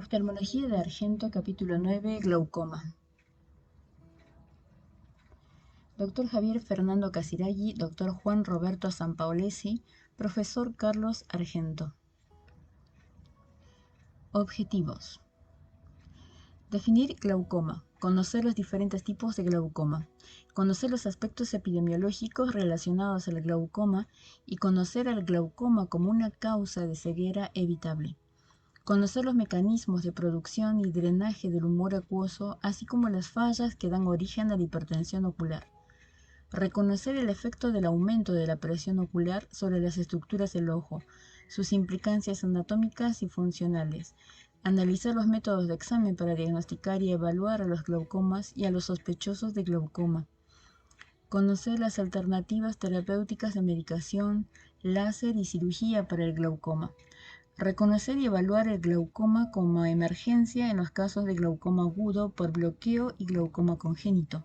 Oftalmología de Argento, capítulo 9, Glaucoma. Dr. Javier Fernando Casiraghi, Dr. Juan Roberto Sampaolesi, Profesor Carlos Argento. Objetivos. Definir glaucoma. Conocer los diferentes tipos de glaucoma. Conocer los aspectos epidemiológicos relacionados al glaucoma y conocer al glaucoma como una causa de ceguera evitable. Conocer los mecanismos de producción y drenaje del humor acuoso, así como las fallas que dan origen a la hipertensión ocular. Reconocer el efecto del aumento de la presión ocular sobre las estructuras del ojo, sus implicancias anatómicas y funcionales. Analizar los métodos de examen para diagnosticar y evaluar a los glaucomas y a los sospechosos de glaucoma. Conocer las alternativas terapéuticas de medicación, láser y cirugía para el glaucoma. Reconocer y evaluar el glaucoma como emergencia en los casos de glaucoma agudo por bloqueo y glaucoma congénito.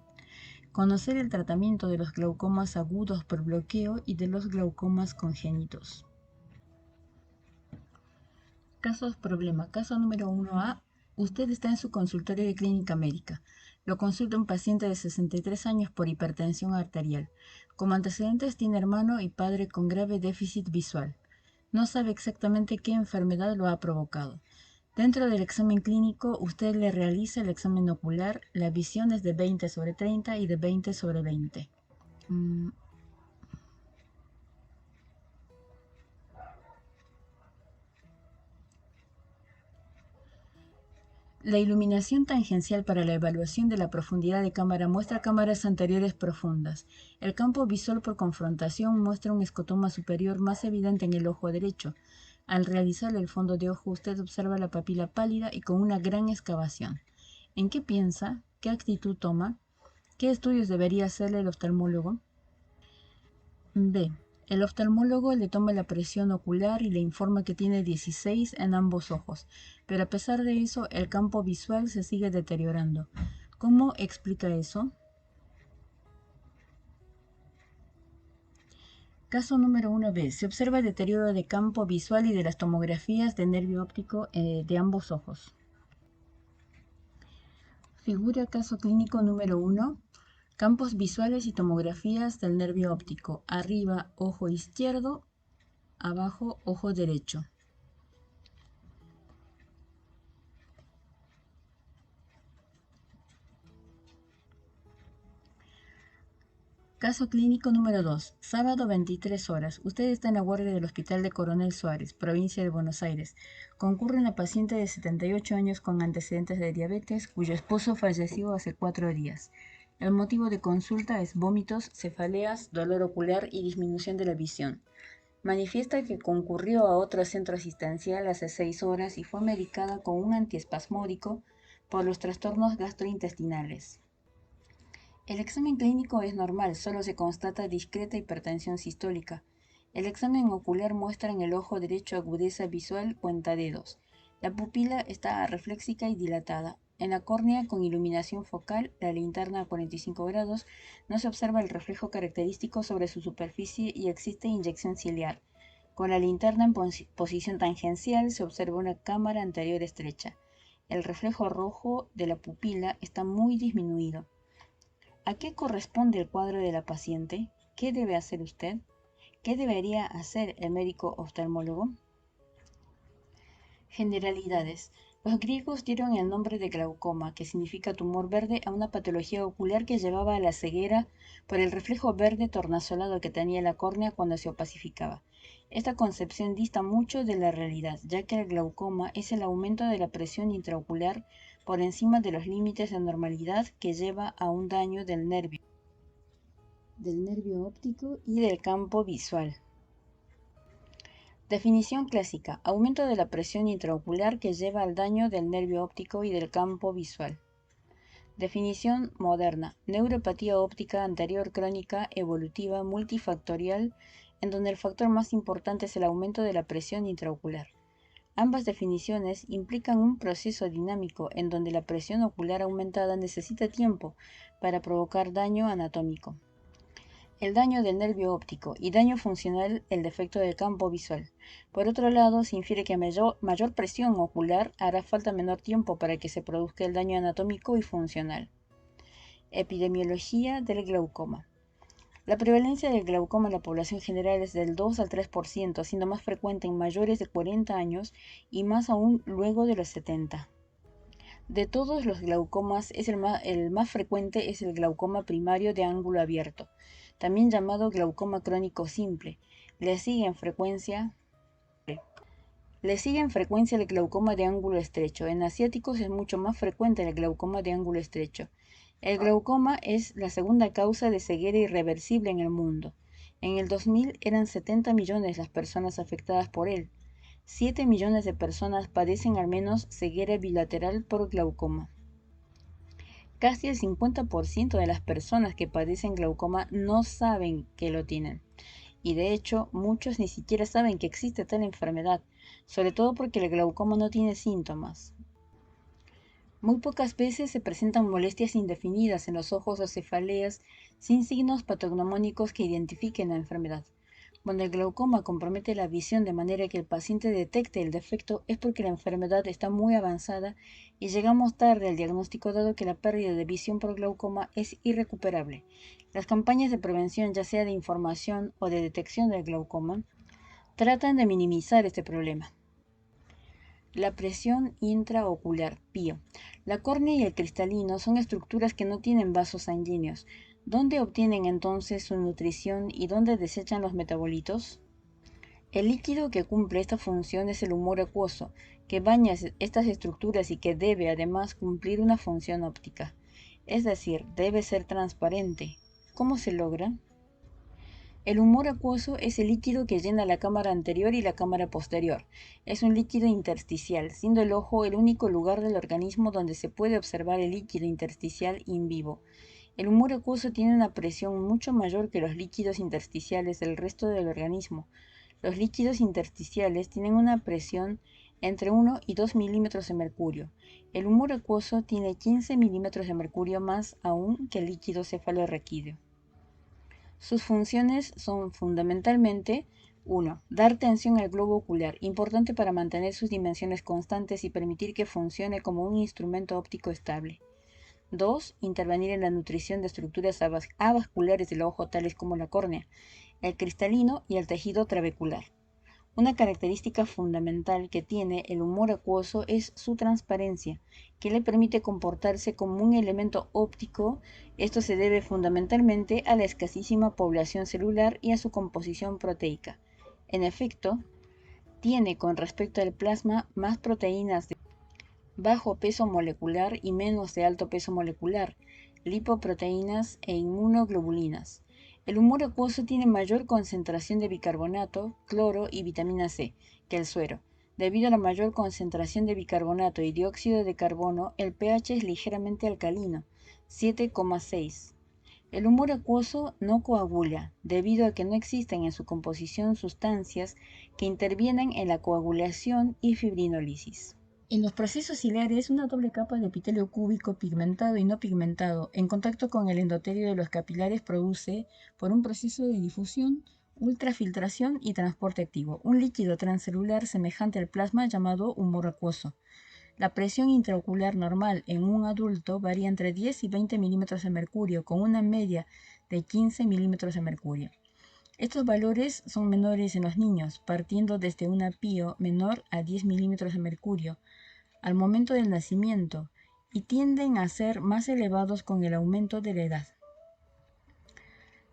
Conocer el tratamiento de los glaucomas agudos por bloqueo y de los glaucomas congénitos. Casos problema. Caso número 1A. Usted está en su consultorio de clínica médica. Lo consulta un paciente de 63 años por hipertensión arterial. Como antecedentes tiene hermano y padre con grave déficit visual. No sabe exactamente qué enfermedad lo ha provocado. Dentro del examen clínico, usted le realiza el examen ocular. La visión es de 20/30 y de 20/20. La iluminación tangencial para la evaluación de la profundidad de cámara muestra cámaras anteriores profundas. El campo visual por confrontación muestra un escotoma superior más evidente en el ojo derecho. Al realizar el fondo de ojo, usted observa la papila pálida y con una gran excavación. ¿En qué piensa? ¿Qué actitud toma? ¿Qué estudios debería hacerle el oftalmólogo? B. El oftalmólogo le toma la presión ocular y le informa que tiene 16 en ambos ojos, pero a pesar de eso, el campo visual se sigue deteriorando. ¿Cómo explica eso? Caso número 1B. Se observa deterioro de campo visual y de las tomografías de nervio óptico de ambos ojos. Figura caso clínico número 1. Campos visuales y tomografías del nervio óptico. Arriba, ojo izquierdo. Abajo, ojo derecho. Caso clínico número 2. Sábado 23 horas. Usted está en la guardia del Hospital de Coronel Suárez, provincia de Buenos Aires. Concurre una paciente de 78 años con antecedentes de diabetes, cuyo esposo falleció hace 4 días. El motivo de consulta es vómitos, cefaleas, dolor ocular y disminución de la visión. Manifiesta que concurrió a otro centro asistencial hace 6 horas y fue medicada con un antiespasmódico por los trastornos gastrointestinales. El examen clínico es normal, solo se constata discreta hipertensión sistólica. El examen ocular muestra en el ojo derecho agudeza visual cuentadedos. La pupila está reflexica y dilatada. En la córnea con iluminación focal, la linterna a 45 grados, no se observa el reflejo característico sobre su superficie y existe inyección ciliar. Con la linterna en posición tangencial se observa una cámara anterior estrecha. El reflejo rojo de la pupila está muy disminuido. ¿A qué corresponde el cuadro de la paciente? ¿Qué debe hacer usted? ¿Qué debería hacer el médico oftalmólogo? Generalidades. Los griegos dieron el nombre de glaucoma, que significa tumor verde, a una patología ocular que llevaba a la ceguera por el reflejo verde tornasolado que tenía la córnea cuando se opacificaba. Esta concepción dista mucho de la realidad, ya que el glaucoma es el aumento de la presión intraocular por encima de los límites de normalidad que lleva a un daño del nervio óptico y del campo visual. Definición clásica: aumento de la presión intraocular que lleva al daño del nervio óptico y del campo visual. Definición moderna: neuropatía óptica anterior crónica evolutiva multifactorial en donde el factor más importante es el aumento de la presión intraocular. Ambas definiciones implican un proceso dinámico en donde la presión ocular aumentada necesita tiempo para provocar daño anatómico. el daño del nervio óptico y daño funcional el defecto del campo visual. Por otro lado, se infiere que a mayor presión ocular hará falta menor tiempo para que se produzca el daño anatómico y funcional. Epidemiología del glaucoma. La prevalencia del glaucoma en la población general es del 2 al 3%, siendo más frecuente en mayores de 40 años y más aún luego de los 70. De todos los glaucomas, el más frecuente es el glaucoma primario de ángulo abierto, también llamado glaucoma crónico simple. Le sigue en frecuencia el glaucoma de ángulo estrecho. En asiáticos es mucho más frecuente el glaucoma de ángulo estrecho. El glaucoma es la segunda causa de ceguera irreversible en el mundo. En el 2000 eran 70 millones las personas afectadas por él. 7 millones de personas padecen al menos ceguera bilateral por glaucoma. Casi el 50% de las personas que padecen glaucoma no saben que lo tienen. Y de hecho, muchos ni siquiera saben que existe tal enfermedad, sobre todo porque el glaucoma no tiene síntomas. Muy pocas veces se presentan molestias indefinidas en los ojos o cefaleas sin signos patognomónicos que identifiquen la enfermedad. Cuando el glaucoma compromete la visión de manera que el paciente detecte el defecto es porque la enfermedad está muy avanzada y llegamos tarde al diagnóstico, dado que la pérdida de visión por glaucoma es irrecuperable. Las campañas de prevención, ya sea de información o de detección del glaucoma, tratan de minimizar este problema. La presión intraocular, PIO. La córnea y el cristalino son estructuras que no tienen vasos sanguíneos. ¿Dónde obtienen entonces su nutrición y dónde desechan los metabolitos? El líquido que cumple esta función es el humor acuoso, que baña estas estructuras y que debe además cumplir una función óptica. Es decir, debe ser transparente. ¿Cómo se logra? El humor acuoso es el líquido que llena la cámara anterior y la cámara posterior. Es un líquido intersticial, siendo el ojo el único lugar del organismo donde se puede observar el líquido intersticial in vivo. El humor acuoso tiene una presión mucho mayor que los líquidos intersticiales del resto del organismo. Los líquidos intersticiales tienen una presión entre 1 y 2 milímetros de mercurio. El humor acuoso tiene 15 milímetros de mercurio más aún que el líquido cefalorraquídeo. Sus funciones son fundamentalmente: 1. Dar tensión al globo ocular, importante para mantener sus dimensiones constantes y permitir que funcione como un instrumento óptico estable. 2. Intervenir en la nutrición de estructuras avasculares del ojo, tales como la córnea, el cristalino y el tejido trabecular. Una característica fundamental que tiene el humor acuoso es su transparencia, que le permite comportarse como un elemento óptico. Esto se debe fundamentalmente a la escasísima población celular y a su composición proteica. En efecto, tiene con respecto al plasma más proteínas de bajo peso molecular y menos de alto peso molecular, lipoproteínas e inmunoglobulinas. El humor acuoso tiene mayor concentración de bicarbonato, cloro y vitamina C que el suero. Debido a la mayor concentración de bicarbonato y dióxido de carbono, el pH es ligeramente alcalino, 7,6. El humor acuoso no coagula, debido a que no existen en su composición sustancias que intervienen en la coagulación y fibrinólisis. En los procesos ciliares, una doble capa de epitelio cúbico pigmentado y no pigmentado en contacto con el endotelio de los capilares produce, por un proceso de difusión, ultrafiltración y transporte activo, un líquido transcelular semejante al plasma llamado humor acuoso. La presión intraocular normal en un adulto varía entre 10 y 20 milímetros de mercurio, con una media de 15 milímetros de mercurio. Estos valores son menores en los niños, partiendo desde una PIO menor a 10 milímetros de mercurio al momento del nacimiento, y tienden a ser más elevados con el aumento de la edad.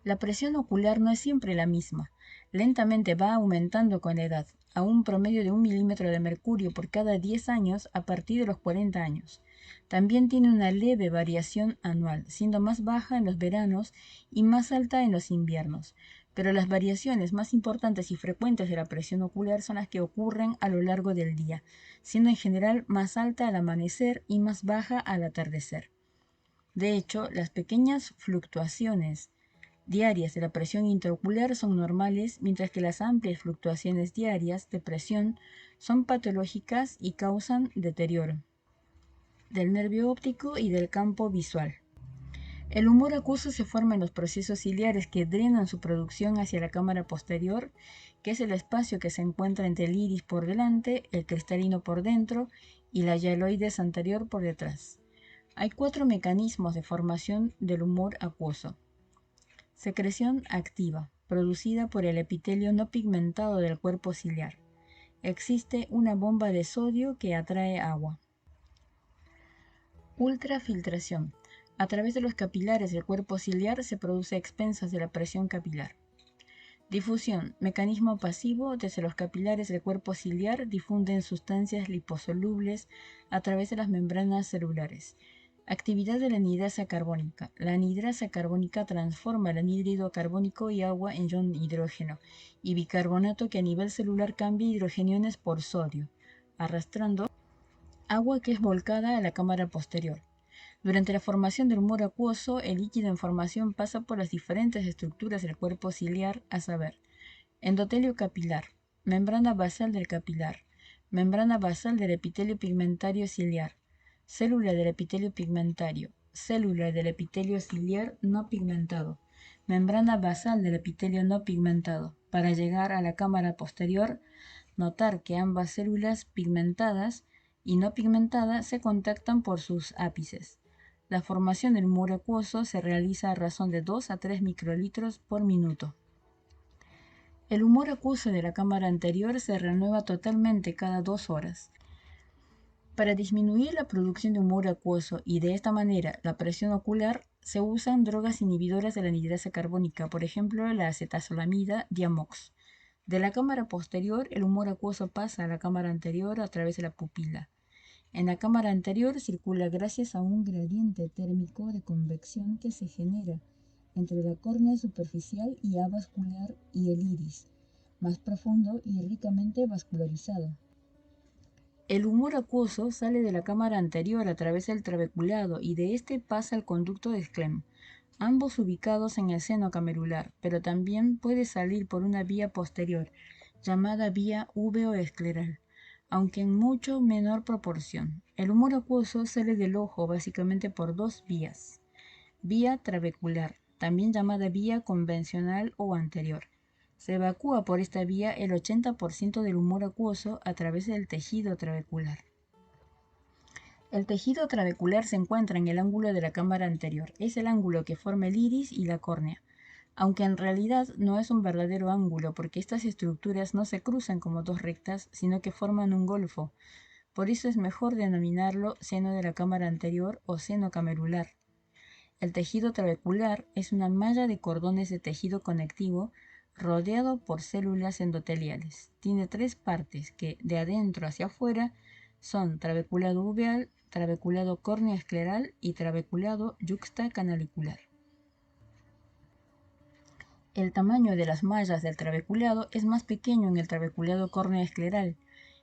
La presión ocular no es siempre la misma, lentamente va aumentando con la edad, a un promedio de 1 milímetro de mercurio por cada 10 años a partir de los 40 años. También tiene una leve variación anual, siendo más baja en los veranos y más alta en los inviernos. Pero las variaciones más importantes y frecuentes de la presión ocular son las que ocurren a lo largo del día, siendo en general más alta al amanecer y más baja al atardecer. De hecho, las pequeñas fluctuaciones diarias de la presión intraocular son normales, mientras que las amplias fluctuaciones diarias de presión son patológicas y causan deterioro del nervio óptico y del campo visual. El humor acuoso se forma en los procesos ciliares que drenan su producción hacia la cámara posterior, que es el espacio que se encuentra entre el iris por delante, el cristalino por dentro y la hialoides anterior por detrás. Hay 4 mecanismos de formación del humor acuoso. Secreción activa, producida por el epitelio no pigmentado del cuerpo ciliar. Existe una bomba de sodio que atrae agua. Ultrafiltración. A través de los capilares del cuerpo ciliar se produce a expensas de la presión capilar. Difusión. Mecanismo pasivo. Desde los capilares del cuerpo ciliar difunden sustancias liposolubles a través de las membranas celulares. Actividad de la anhidrasa carbónica. La anhidrasa carbónica transforma el anhídrido carbónico y agua en ion hidrógeno y bicarbonato que a nivel celular cambia hidrogeniones por sodio, arrastrando agua que es volcada a la cámara posterior. Durante la formación del humor acuoso, el líquido en formación pasa por las diferentes estructuras del cuerpo ciliar, a saber, endotelio capilar, membrana basal del capilar, membrana basal del epitelio pigmentario ciliar, célula del epitelio pigmentario, célula del epitelio ciliar no pigmentado, membrana basal del epitelio no pigmentado. Para llegar a la cámara posterior, notar que ambas células pigmentadas y no pigmentadas se contactan por sus ápices. La formación del humor acuoso se realiza a razón de 2 a 3 microlitros por minuto. El humor acuoso de la cámara anterior se renueva totalmente cada 2 horas. Para disminuir la producción de humor acuoso y de esta manera la presión ocular, se usan drogas inhibidoras de la anhidrasa carbónica, por ejemplo la acetazolamida Diamox. De la cámara posterior, el humor acuoso pasa a la cámara anterior a través de la pupila. En la cámara anterior circula gracias a un gradiente térmico de convección que se genera entre la córnea superficial y avascular y el iris, más profundo y ricamente vascularizado. El humor acuoso sale de la cámara anterior a través del trabeculado y de este pasa al conducto de Schlemm, ambos ubicados en el seno camerular, pero también puede salir por una vía posterior, llamada vía uveoescleral, aunque en mucho menor proporción. El humor acuoso sale del ojo básicamente por 2 vías. Vía trabecular, también llamada vía convencional o anterior. Se evacúa por esta vía el 80% del humor acuoso a través del tejido trabecular. El tejido trabecular se encuentra en el ángulo de la cámara anterior. Es el ángulo que forma el iris y la córnea, aunque en realidad no es un verdadero ángulo porque estas estructuras no se cruzan como 2 rectas, sino que forman un golfo. Por eso es mejor denominarlo seno de la cámara anterior o seno camerular. El tejido trabecular es una malla de cordones de tejido conectivo rodeado por células endoteliales. Tiene 3 partes que, de adentro hacia afuera, son trabeculado uveal, trabeculado córneo-escleral y trabeculado yuxtacanalicular. El tamaño de las mallas del trabeculado es más pequeño en el trabeculado córneo-escleral.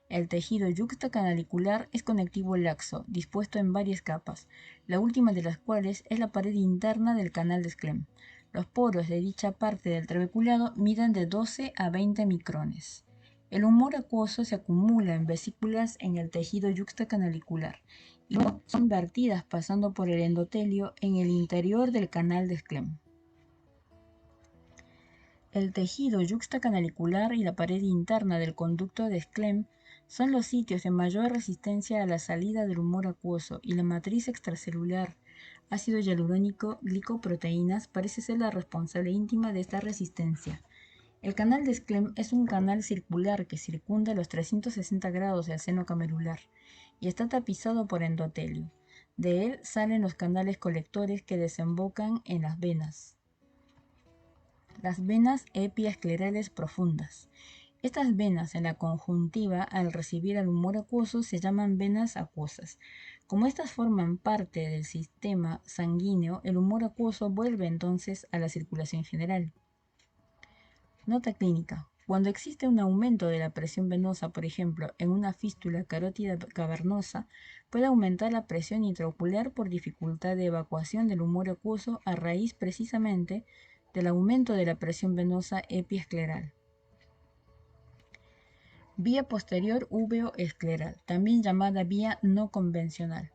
El tejido yuxtacanalicular es conectivo laxo, dispuesto en varias capas, la última de las cuales es la pared interna del canal de Schlemm. Los poros de dicha parte del trabeculado miden de 12 a 20 micrones. El humor acuoso se acumula en vesículas en el tejido yuxtacanalicular y son vertidas pasando por el endotelio en el interior del canal de Schlemm. El tejido yuxtacanalicular y la pared interna del conducto de Schlemm son los sitios de mayor resistencia a la salida del humor acuoso y la matriz extracelular, ácido hialurónico, glicoproteínas, parece ser la responsable íntima de esta resistencia. El canal de Schlemm es un canal circular que circunda los 360 grados del seno camerular y está tapizado por endotelio. De él salen los canales colectores que desembocan en las venas. Las venas epiesclerales profundas. Estas venas en la conjuntiva, al recibir el humor acuoso, se llaman venas acuosas. Como estas forman parte del sistema sanguíneo, el humor acuoso vuelve entonces a la circulación general. Nota clínica. Cuando existe un aumento de la presión venosa, por ejemplo, en una fístula carótida cavernosa, puede aumentar la presión intraocular por dificultad de evacuación del humor acuoso a raíz precisamente del aumento de la presión venosa epiescleral. Vía posterior uveoescleral, también llamada vía no convencional.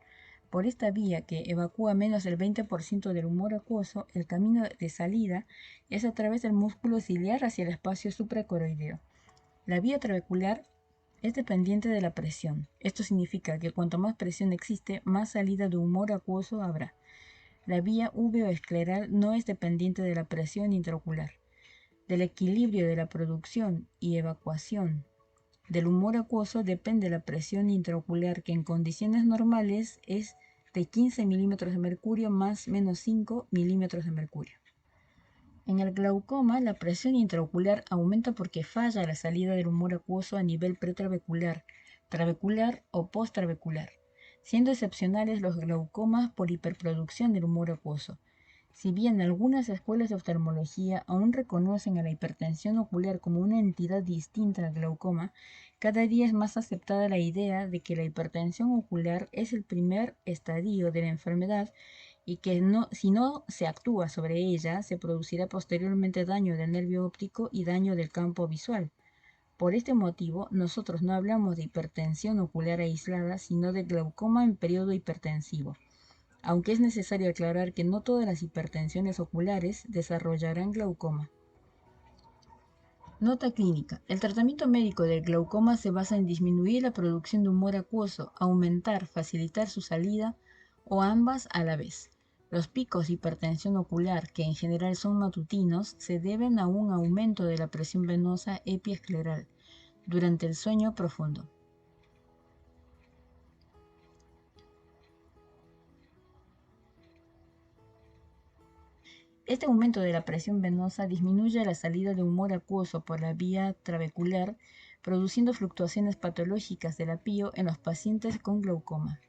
Por esta vía, que evacúa menos del 20% del humor acuoso, el camino de salida es a través del músculo ciliar hacia el espacio supracoroideo. La vía trabecular es dependiente de la presión. Esto significa que cuanto más presión existe, más salida de humor acuoso habrá. La vía uveoescleral no es dependiente de la presión intraocular. Del equilibrio de la producción y evacuación del humor acuoso depende la presión intraocular, que en condiciones normales es de 15 milímetros de mercurio más menos 5 milímetros de mercurio. En el glaucoma, la presión intraocular aumenta porque falla la salida del humor acuoso a nivel pretrabecular, trabecular o posttrabecular, siendo excepcionales los glaucomas por hiperproducción del humor acuoso. Si bien algunas escuelas de oftalmología aún reconocen a la hipertensión ocular como una entidad distinta al glaucoma, cada día es más aceptada la idea de que la hipertensión ocular es el primer estadio de la enfermedad y que si no se actúa sobre ella, se producirá posteriormente daño del nervio óptico y daño del campo visual. Por este motivo, nosotros no hablamos de hipertensión ocular aislada, sino de glaucoma en periodo hipertensivo, aunque es necesario aclarar que no todas las hipertensiones oculares desarrollarán glaucoma. Nota clínica. El tratamiento médico del glaucoma se basa en disminuir la producción de humor acuoso, aumentar, facilitar su salida o ambas a la vez. Los picos de hipertensión ocular, que en general son matutinos, se deben a un aumento de la presión venosa epiescleral durante el sueño profundo. Este aumento de la presión venosa disminuye la salida de humor acuoso por la vía trabecular, produciendo fluctuaciones patológicas del apío en los pacientes con glaucoma.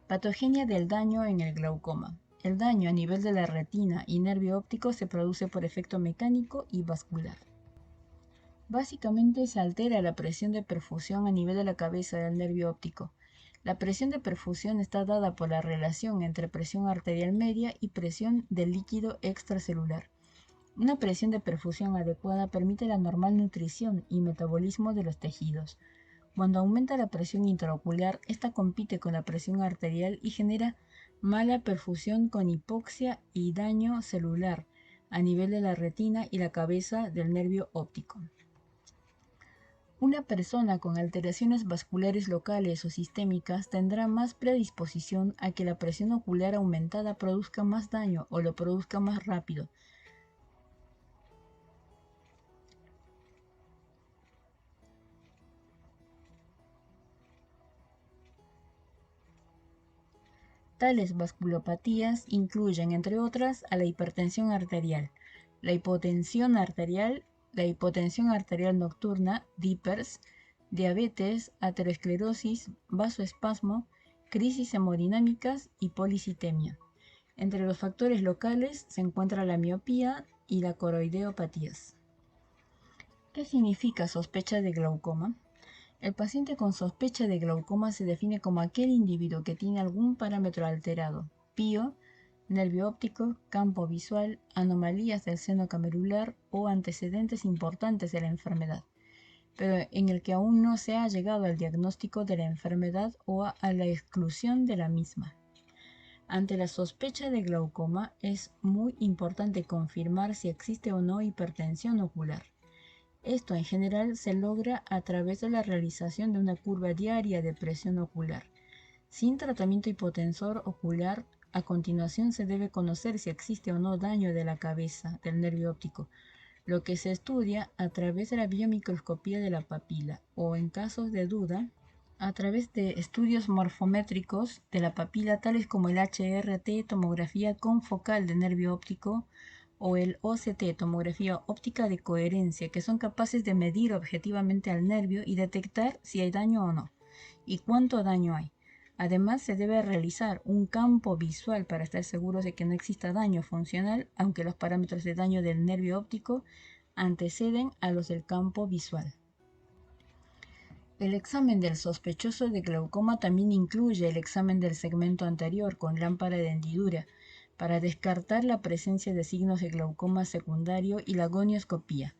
Patogenia del daño en el glaucoma. El daño a nivel de la retina y nervio óptico se produce por efecto mecánico y vascular. Básicamente se altera la presión de perfusión a nivel de la cabeza del nervio óptico. La presión de perfusión está dada por la relación entre presión arterial media y presión del líquido extracelular. Una presión de perfusión adecuada permite la normal nutrición y metabolismo de los tejidos. Cuando aumenta la presión intraocular, esta compite con la presión arterial y genera mala perfusión con hipoxia y daño celular a nivel de la retina y la cabeza del nervio óptico. Una persona con alteraciones vasculares locales o sistémicas tendrá más predisposición a que la presión ocular aumentada produzca más daño o lo produzca más rápido. Tales vasculopatías incluyen, entre otras, a la hipertensión arterial, la hipotensión arterial nocturna, DIPERS, diabetes, aterosclerosis, vasoespasmo, crisis hemodinámicas y policitemia. Entre los factores locales se encuentra la miopía y la coroideopatías. ¿Qué significa sospecha de glaucoma? El paciente con sospecha de glaucoma se define como aquel individuo que tiene algún parámetro alterado, pío, nervio óptico, campo visual, anomalías del seno camerular o antecedentes importantes de la enfermedad, pero en el que aún no se ha llegado al diagnóstico de la enfermedad o a la exclusión de la misma. Ante la sospecha de glaucoma es muy importante confirmar si existe o no hipertensión ocular. Esto en general se logra a través de la realización de una curva diaria de presión ocular. Sin tratamiento hipotensor ocular, a continuación se debe conocer si existe o no daño de la cabeza, del nervio óptico, lo que se estudia a través de la biomicroscopía de la papila o, en casos de duda, a través de estudios morfométricos de la papila tales como el HRT, tomografía confocal de nervio óptico, o el OCT, tomografía óptica de coherencia, que son capaces de medir objetivamente al nervio y detectar si hay daño o no, y cuánto daño hay. Además, se debe realizar un campo visual para estar seguros de que no exista daño funcional, aunque los parámetros de daño del nervio óptico anteceden a los del campo visual. El examen del sospechoso de glaucoma también incluye el examen del segmento anterior con lámpara de hendidura, para descartar la presencia de signos de glaucoma secundario, y la gonioscopía,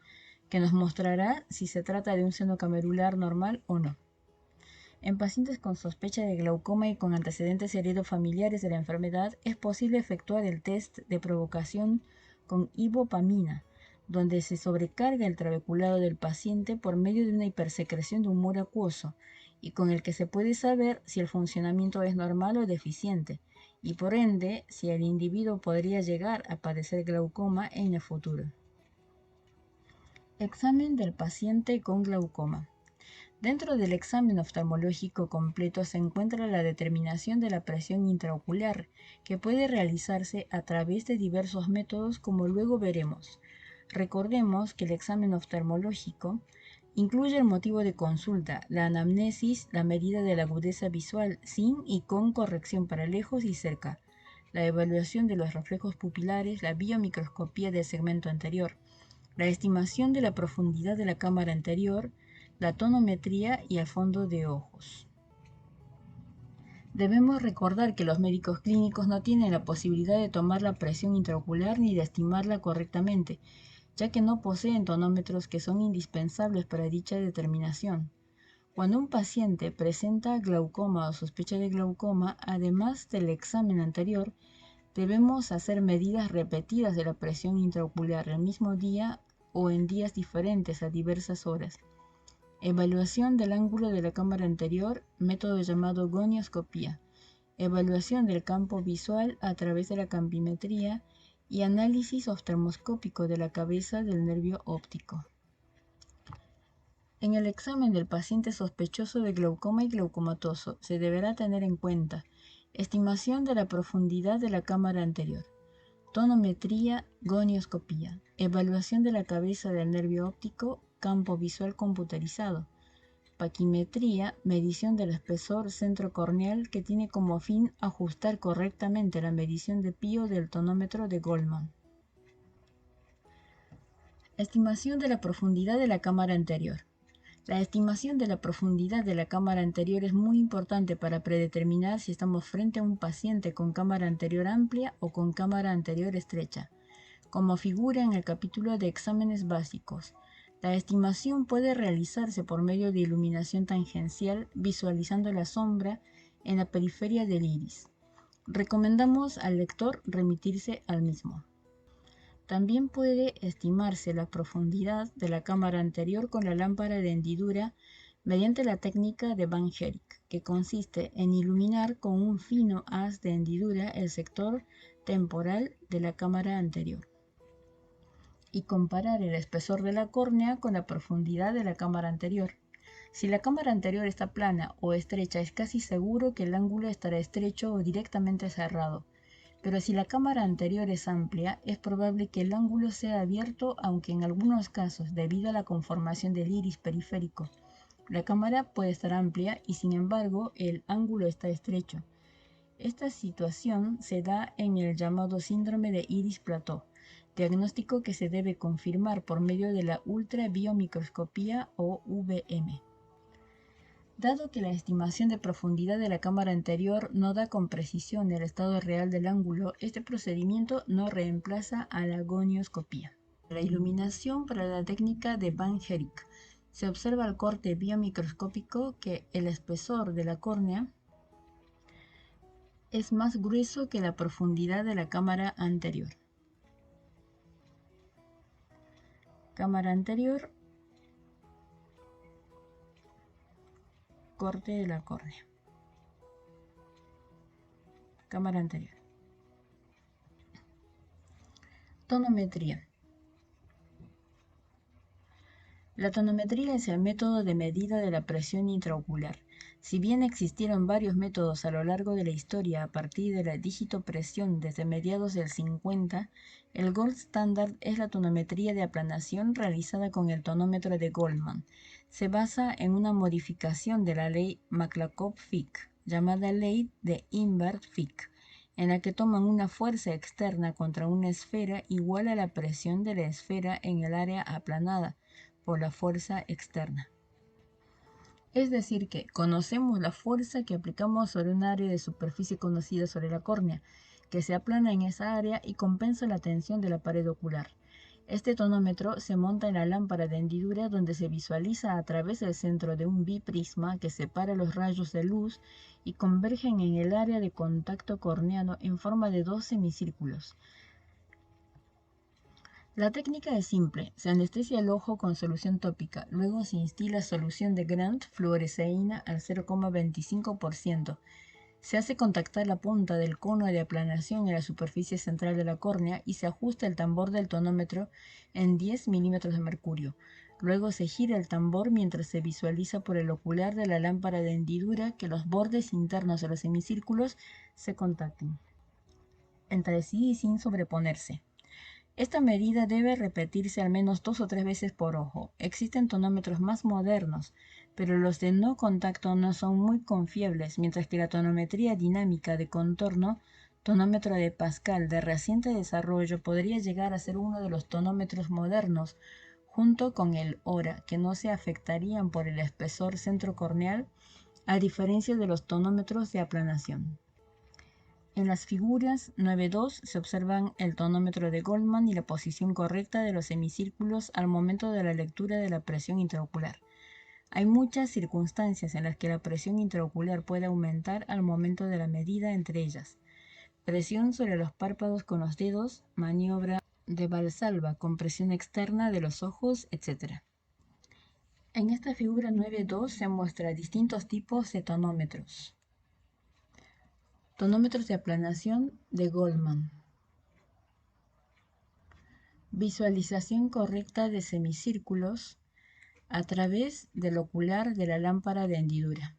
que nos mostrará si se trata de un seno camerular normal o no. En pacientes con sospecha de glaucoma y con antecedentes heredofamiliares de la enfermedad, es posible efectuar el test de provocación con ibopamina, donde se sobrecarga el trabeculado del paciente por medio de una hipersecreción de humor acuoso, y con el que se puede saber si el funcionamiento es normal o deficiente, y por ende si el individuo podría llegar a padecer glaucoma en el futuro. Examen del paciente con glaucoma. Dentro del examen oftalmológico completo se encuentra la determinación de la presión intraocular, que puede realizarse a través de diversos métodos como luego veremos. Recordemos que el examen oftalmológico incluye el motivo de consulta, la anamnesis, la medida de la agudeza visual sin y con corrección para lejos y cerca, la evaluación de los reflejos pupilares, la biomicroscopía del segmento anterior, la estimación de la profundidad de la cámara anterior, la tonometría y el fondo de ojos. Debemos recordar que los médicos clínicos no tienen la posibilidad de tomar la presión intraocular ni de estimarla correctamente, ya que no poseen tonómetros que son indispensables para dicha determinación. Cuando un paciente presenta glaucoma o sospecha de glaucoma, además del examen anterior, debemos hacer medidas repetidas de la presión intraocular el mismo día o en días diferentes a diversas horas. Evaluación del ángulo de la cámara anterior, método llamado gonioscopía. Evaluación del campo visual a través de la campimetría y análisis oftalmoscópico de la cabeza del nervio óptico. En el examen del paciente sospechoso de glaucoma y glaucomatoso se deberá tener en cuenta estimación de la profundidad de la cámara anterior, tonometría, gonioscopía, evaluación de la cabeza del nervio óptico, campo visual computarizado, paquimetría, medición del espesor centrocorneal que tiene como fin ajustar correctamente la medición de pío del tonómetro de Goldmann. Estimación de la profundidad de la cámara anterior. La estimación de la profundidad de la cámara anterior es muy importante para predeterminar si estamos frente a un paciente con cámara anterior amplia o con cámara anterior estrecha, como figura en el capítulo de exámenes básicos. La estimación puede realizarse por medio de iluminación tangencial visualizando la sombra en la periferia del iris. Recomendamos al lector remitirse al mismo. También puede estimarse la profundidad de la cámara anterior con la lámpara de hendidura mediante la técnica de Van Herk, que consiste en iluminar con un fino haz de hendidura el sector temporal de la cámara anterior y comparar el espesor de la córnea con la profundidad de la cámara anterior. Si la cámara anterior está plana o estrecha, es casi seguro que el ángulo estará estrecho o directamente cerrado. Pero si la cámara anterior es amplia, es probable que el ángulo sea abierto, aunque en algunos casos, debido a la conformación del iris periférico, la cámara puede estar amplia y sin embargo el ángulo está estrecho. Esta situación se da en el llamado síndrome de iris plató, diagnóstico que se debe confirmar por medio de la ultrabiomicroscopía o VM. Dado que la estimación de profundidad de la cámara anterior no da con precisión el estado real del ángulo, este procedimiento no reemplaza a la gonioscopía. La iluminación para la técnica de Van Herk. Se observa al corte biomicroscópico que el espesor de la córnea es más grueso que la profundidad de la cámara anterior. Cámara anterior, corte de la córnea. Cámara anterior. Tonometría. La tonometría es el método de medida de la presión intraocular. Si bien existieron varios métodos a lo largo de la historia a partir de la dígito-presión desde mediados del 50, el gold standard es la tonometría de aplanación realizada con el tonómetro de Goldmann. Se basa en una modificación de la ley McLacob-Fick, llamada ley de Imbert-Fick, en la que toman una fuerza externa contra una esfera igual a la presión de la esfera en el área aplanada por la fuerza externa. Es decir que conocemos la fuerza que aplicamos sobre un área de superficie conocida sobre la córnea, que se aplana en esa área y compensa la tensión de la pared ocular. Este tonómetro se monta en la lámpara de hendidura donde se visualiza a través del centro de un biprisma que separa los rayos de luz y convergen en el área de contacto corneano en forma de dos semicírculos. La técnica es simple, se anestesia el ojo con solución tópica, luego se instila solución de Grant fluoresceína al 0,25%. Se hace contactar la punta del cono de aplanación en la superficie central de la córnea y se ajusta el tambor del tonómetro en 10 milímetros de mercurio. Luego se gira el tambor mientras se visualiza por el ocular de la lámpara de hendidura que los bordes internos de los semicírculos se contacten entre sí y sin sobreponerse. Esta medida debe repetirse al menos 2 o 3 veces por ojo. Existen tonómetros más modernos, pero los de no contacto no son muy confiables, mientras que la tonometría dinámica de contorno, tonómetro de Pascal de reciente desarrollo, podría llegar a ser uno de los tonómetros modernos, junto con el HORA, que no se afectarían por el espesor centrocorneal, a diferencia de los tonómetros de aplanación. En las figuras 9.2 se observan el tonómetro de Goldman y la posición correcta de los semicírculos al momento de la lectura de la presión intraocular. Hay muchas circunstancias en las que la presión intraocular puede aumentar al momento de la medida, entre ellas presión sobre los párpados con los dedos, maniobra de Valsalva con presión externa de los ojos, etc. En esta figura 9.2 se muestran distintos tipos de tonómetros. Tonómetros de aplanación de Goldman. Visualización correcta de semicírculos a través del ocular de la lámpara de hendidura.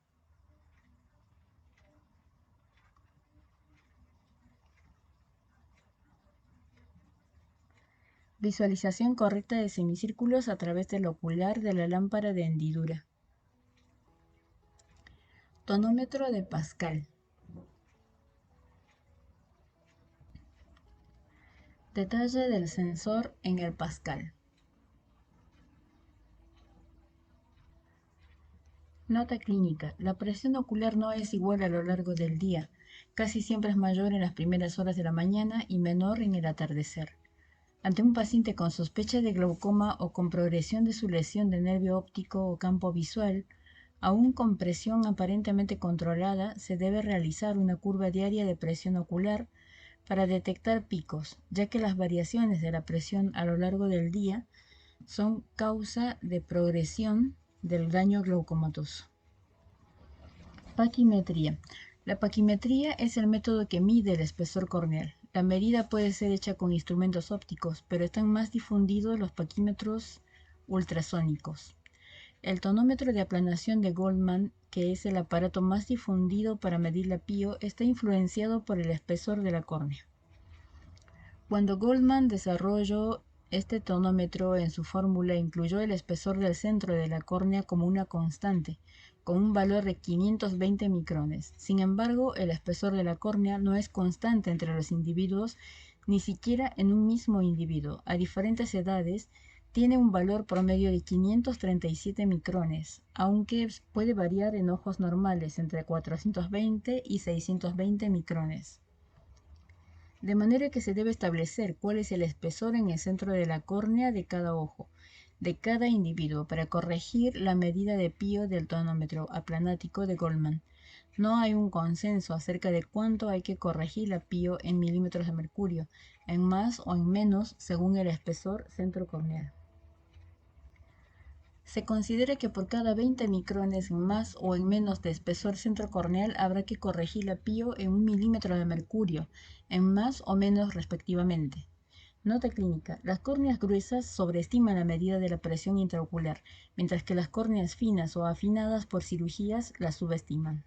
Visualización correcta de semicírculos a través del ocular de la lámpara de hendidura. Tonómetro de Pascal. Detalle del sensor en el Pascal. Nota clínica. La presión ocular no es igual a lo largo del día. Casi siempre es mayor en las primeras horas de la mañana y menor en el atardecer. Ante un paciente con sospecha de glaucoma o con progresión de su lesión de nervio óptico o campo visual, aún con presión aparentemente controlada, se debe realizar una curva diaria de presión ocular para detectar picos, ya que las variaciones de la presión a lo largo del día son causa de progresión del daño glaucomatoso. Paquimetría. La paquimetría es el método que mide el espesor corneal. La medida puede ser hecha con instrumentos ópticos, pero están más difundidos los paquímetros ultrasónicos. El tonómetro de aplanación de Goldman, que es el aparato más difundido para medir la PIO, está influenciado por el espesor de la córnea. Cuando Goldman desarrolló este tonómetro, en su fórmula incluyó el espesor del centro de la córnea como una constante, con un valor de 520 micrones. Sin embargo, el espesor de la córnea no es constante entre los individuos, ni siquiera en un mismo individuo. A diferentes edades, tiene un valor promedio de 537 micrones, aunque puede variar en ojos normales entre 420 y 620 micrones. De manera que se debe establecer cuál es el espesor en el centro de la córnea de cada ojo, de cada individuo, para corregir la medida de PIO del tonómetro aplanático de Goldman. No hay un consenso acerca de cuánto hay que corregir la PIO en milímetros de mercurio, en más o en menos según el espesor centrocorneal. Se considera que por cada 20 micrones en más o en menos de espesor centrocorneal habrá que corregir la PIO en 1 milímetro de mercurio, en más o menos respectivamente. Nota clínica. Las córneas gruesas sobreestiman la medida de la presión intraocular, mientras que las córneas finas o afinadas por cirugías la subestiman.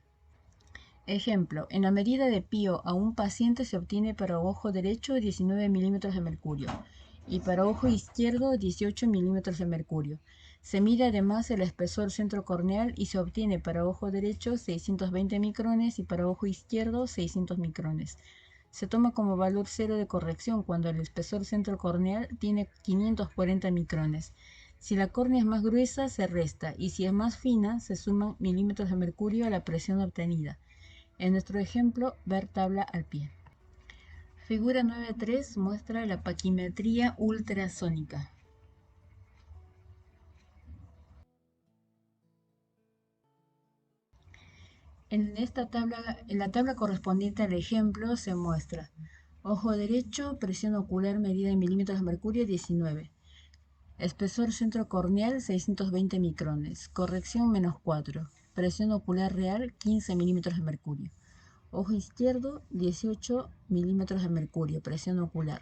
Ejemplo, en la medida de PIO a un paciente se obtiene para ojo derecho 19 milímetros de mercurio y para ojo izquierdo 18 milímetros de mercurio. Se mide además el espesor centrocorneal y se obtiene para ojo derecho 620 micrones y para ojo izquierdo 600 micrones. Se toma como valor cero de corrección cuando el espesor centrocorneal tiene 540 micrones. Si la córnea es más gruesa, se resta, y si es más fina, se suman milímetros de mercurio a la presión obtenida. En nuestro ejemplo, ver tabla al pie. Figura 9.3 muestra la paquimetría ultrasónica. En la tabla correspondiente al ejemplo se muestra ojo derecho, presión ocular medida en milímetros de mercurio 19, espesor centro corneal 620 micrones, corrección -4, presión ocular real 15 milímetros de mercurio, ojo izquierdo 18 milímetros de mercurio, presión ocular,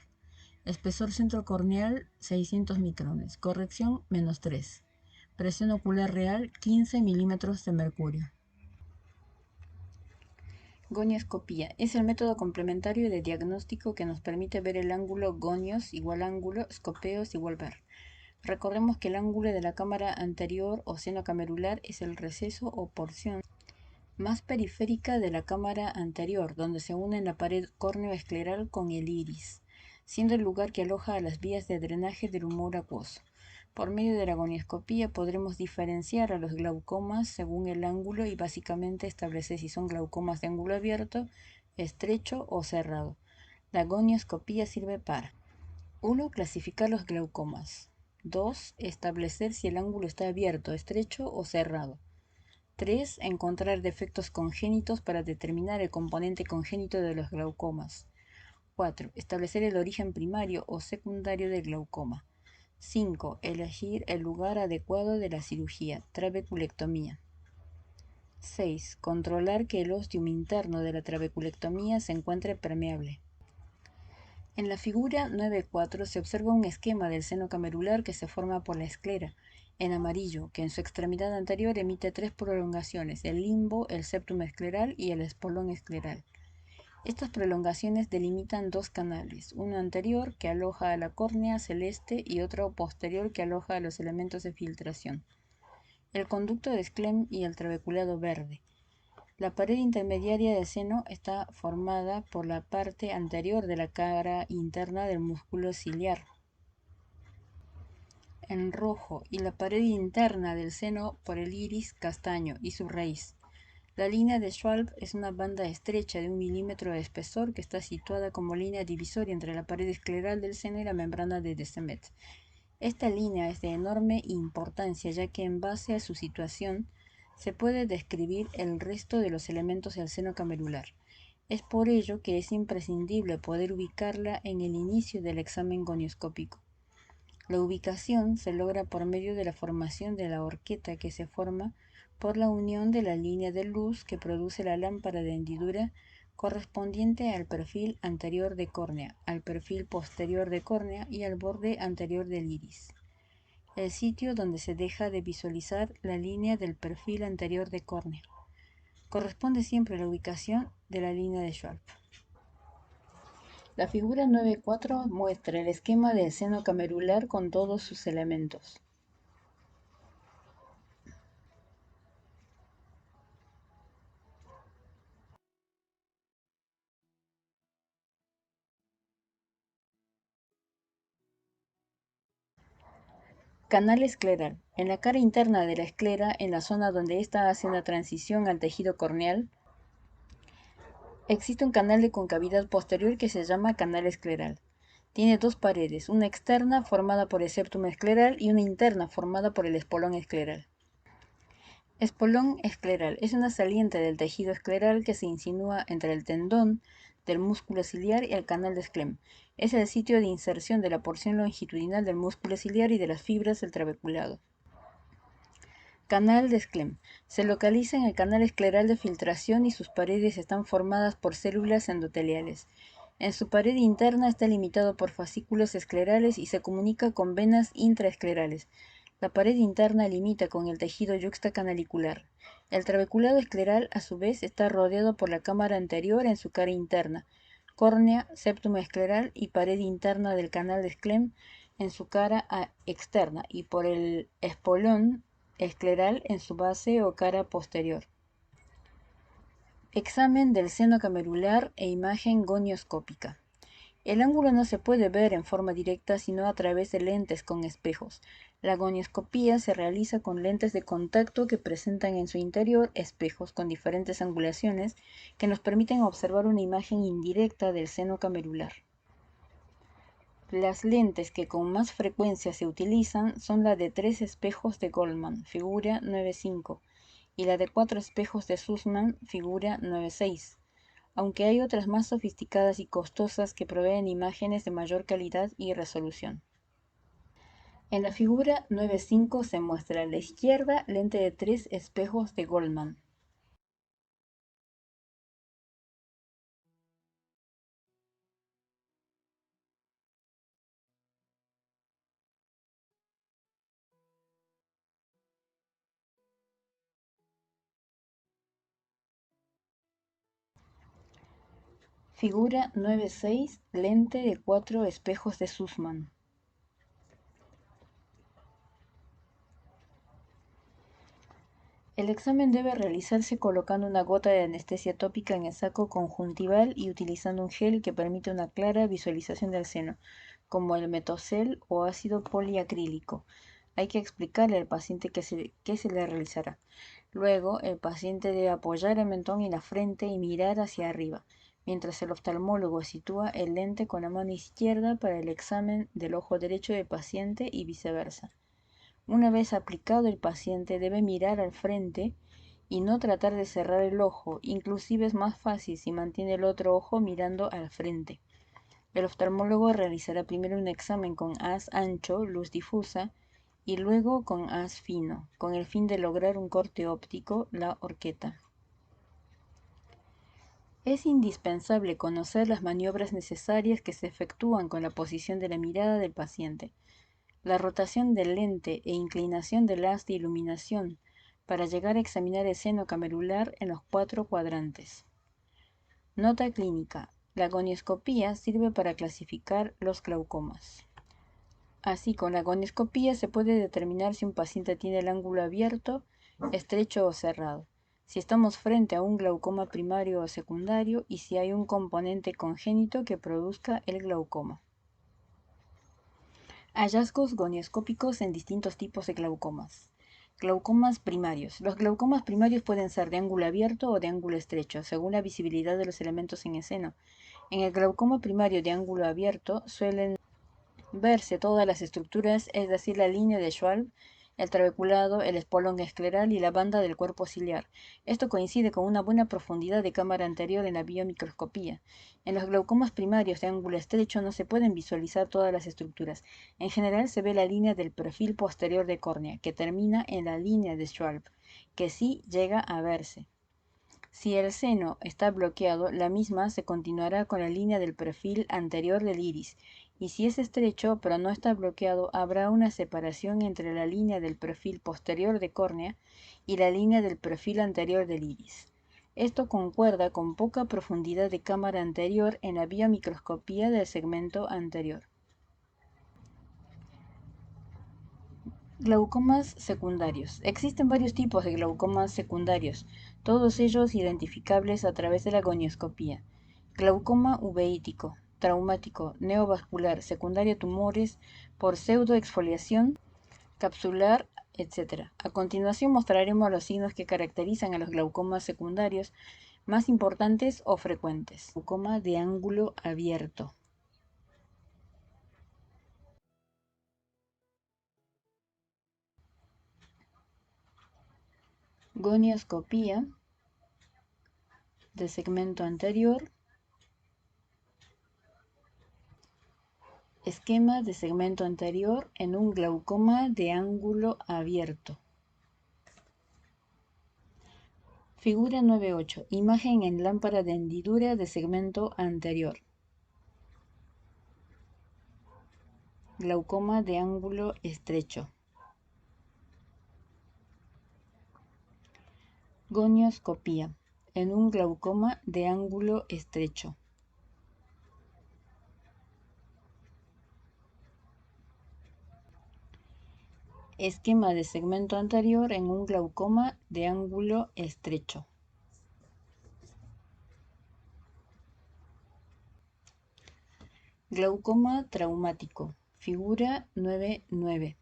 espesor centro corneal 600 micrones, corrección -3, presión ocular real 15 milímetros de mercurio. Gonioscopía es el método complementario de diagnóstico que nos permite ver el ángulo gonios igual ángulo, scopeos igual ver. Recordemos que el ángulo de la cámara anterior o seno camerular es el receso o porción más periférica de la cámara anterior, donde se une la pared córneo-escleral con el iris, siendo el lugar que aloja a las vías de drenaje del humor acuoso. Por medio de la gonioscopía podremos diferenciar a los glaucomas según el ángulo y básicamente establecer si son glaucomas de ángulo abierto, estrecho o cerrado. La gonioscopía sirve para 1. Clasificar los glaucomas. 2. Establecer si el ángulo está abierto, estrecho o cerrado. 3. Encontrar defectos congénitos para determinar el componente congénito de los glaucomas. 4. Establecer el origen primario o secundario del glaucoma. 5. Elegir el lugar adecuado de la cirugía, trabeculectomía. 6. Controlar que el ostium interno de la trabeculectomía se encuentre permeable. En la figura 9.4 se observa un esquema del seno camerular que se forma por la esclera, en amarillo, que en su extremidad anterior emite 3 prolongaciones, el limbo, el septum escleral y el espolón escleral. Estas prolongaciones delimitan 2 canales, uno anterior que aloja a la córnea celeste y otro posterior que aloja a los elementos de filtración. El conducto de Schlemm y el trabeculado verde. La pared intermediaria del seno está formada por la parte anterior de la cara interna del músculo ciliar, en rojo, y la pared interna del seno por el iris castaño y su raíz. La línea de Schwalb es una banda estrecha de 1 milímetro de espesor que está situada como línea divisoria entre la pared escleral del seno y la membrana de Descemet. Esta línea es de enorme importancia ya que en base a su situación se puede describir el resto de los elementos del seno camerular. Es por ello que es imprescindible poder ubicarla en el inicio del examen gonioscópico. La ubicación se logra por medio de la formación de la horqueta que se forma por la unión de la línea de luz que produce la lámpara de hendidura correspondiente al perfil anterior de córnea, al perfil posterior de córnea y al borde anterior del iris. El sitio donde se deja de visualizar la línea del perfil anterior de córnea. Corresponde siempre a la ubicación de la línea de Schwalb. La figura 9.4 muestra el esquema del seno camerular con todos sus elementos. Canal escleral. En la cara interna de la esclera, en la zona donde ésta hace una transición al tejido corneal, existe un canal de concavidad posterior que se llama canal escleral. Tiene 2 paredes, una externa formada por el septum escleral y una interna formada por el espolón escleral. Espolón escleral es una saliente del tejido escleral que se insinúa entre el tendón del músculo ciliar y el canal de Schlemm. Es el sitio de inserción de la porción longitudinal del músculo ciliar y de las fibras del trabeculado. Canal de Schlemm. Se localiza en el canal escleral de filtración y sus paredes están formadas por células endoteliales. En su pared interna está limitado por fascículos esclerales y se comunica con venas intraesclerales. La pared interna limita con el tejido yuxtacanalicular. El trabeculado escleral, a su vez, está rodeado por la cámara anterior en su cara interna, córnea, septum escleral y pared interna del canal de Schlemm en su cara externa y por el espolón escleral en su base o cara posterior. Examen del seno camerular e imagen gonioscópica. El ángulo no se puede ver en forma directa sino a través de lentes con espejos. La gonioscopía se realiza con lentes de contacto que presentan en su interior espejos con diferentes angulaciones que nos permiten observar una imagen indirecta del seno camerular. Las lentes que con más frecuencia se utilizan son la de 3 espejos de Goldman, figura 9.5, y la de 4 espejos de Sussman, figura 9.6, aunque hay otras más sofisticadas y costosas que proveen imágenes de mayor calidad y resolución. En la figura 9.5 se muestra a la izquierda lente de 3 espejos de Goldman. Figura 9.6, lente de 4 espejos de Sussman. El examen debe realizarse colocando una gota de anestesia tópica en el saco conjuntival y utilizando un gel que permite una clara visualización del seno, como el metocel o ácido poliacrílico. Hay que explicarle al paciente qué se le realizará. Luego, el paciente debe apoyar el mentón en la frente y mirar hacia arriba, mientras el oftalmólogo sitúa el lente con la mano izquierda para el examen del ojo derecho del paciente y viceversa. Una vez aplicado, el paciente debe mirar al frente y no tratar de cerrar el ojo, inclusive es más fácil si mantiene el otro ojo mirando al frente. El oftalmólogo realizará primero un examen con haz ancho, luz difusa, y luego con haz fino, con el fin de lograr un corte óptico, la horqueta. Es indispensable conocer las maniobras necesarias que se efectúan con la posición de la mirada del paciente, la rotación del lente e inclinación del haz de iluminación para llegar a examinar el seno camerular en los 4 cuadrantes. Nota clínica. La gonioscopía sirve para clasificar los glaucomas. Así, con la gonioscopía se puede determinar si un paciente tiene el ángulo abierto, estrecho o cerrado, si estamos frente a un glaucoma primario o secundario y si hay un componente congénito que produzca el glaucoma. Hallazgos gonioscópicos en distintos tipos de glaucomas. Glaucomas primarios. Los glaucomas primarios pueden ser de ángulo abierto o de ángulo estrecho, según la visibilidad de los elementos en escena. En el glaucoma primario de ángulo abierto suelen verse todas las estructuras, es decir, la línea de Schwab, el trabeculado, el espolón escleral y la banda del cuerpo ciliar. Esto coincide con una buena profundidad de cámara anterior en la biomicroscopía. En los glaucomas primarios de ángulo estrecho no se pueden visualizar todas las estructuras. En general se ve la línea del perfil posterior de córnea, que termina en la línea de Schwab, que sí llega a verse. Si el seno está bloqueado, la misma se continuará con la línea del perfil anterior del iris, y si es estrecho pero no está bloqueado, habrá una separación entre la línea del perfil posterior de córnea y la línea del perfil anterior del iris. Esto concuerda con poca profundidad de cámara anterior en la biomicroscopía del segmento anterior. Glaucomas secundarios. Existen varios tipos de glaucomas secundarios, todos ellos identificables a través de la gonioscopía. Glaucoma uveítico, traumático, neovascular, secundario a tumores por pseudoexfoliación capsular, etc. A continuación mostraremos los signos que caracterizan a los glaucomas secundarios más importantes o frecuentes. Glaucoma de ángulo abierto. Gonioscopía de segmento anterior. Esquema de segmento anterior en un glaucoma de ángulo abierto. Figura 9.8. Imagen en lámpara de hendidura de segmento anterior. Glaucoma de ángulo estrecho. Gonioscopía en un glaucoma de ángulo estrecho. Esquema de segmento anterior en un glaucoma de ángulo estrecho. Glaucoma traumático. Figura 9.9.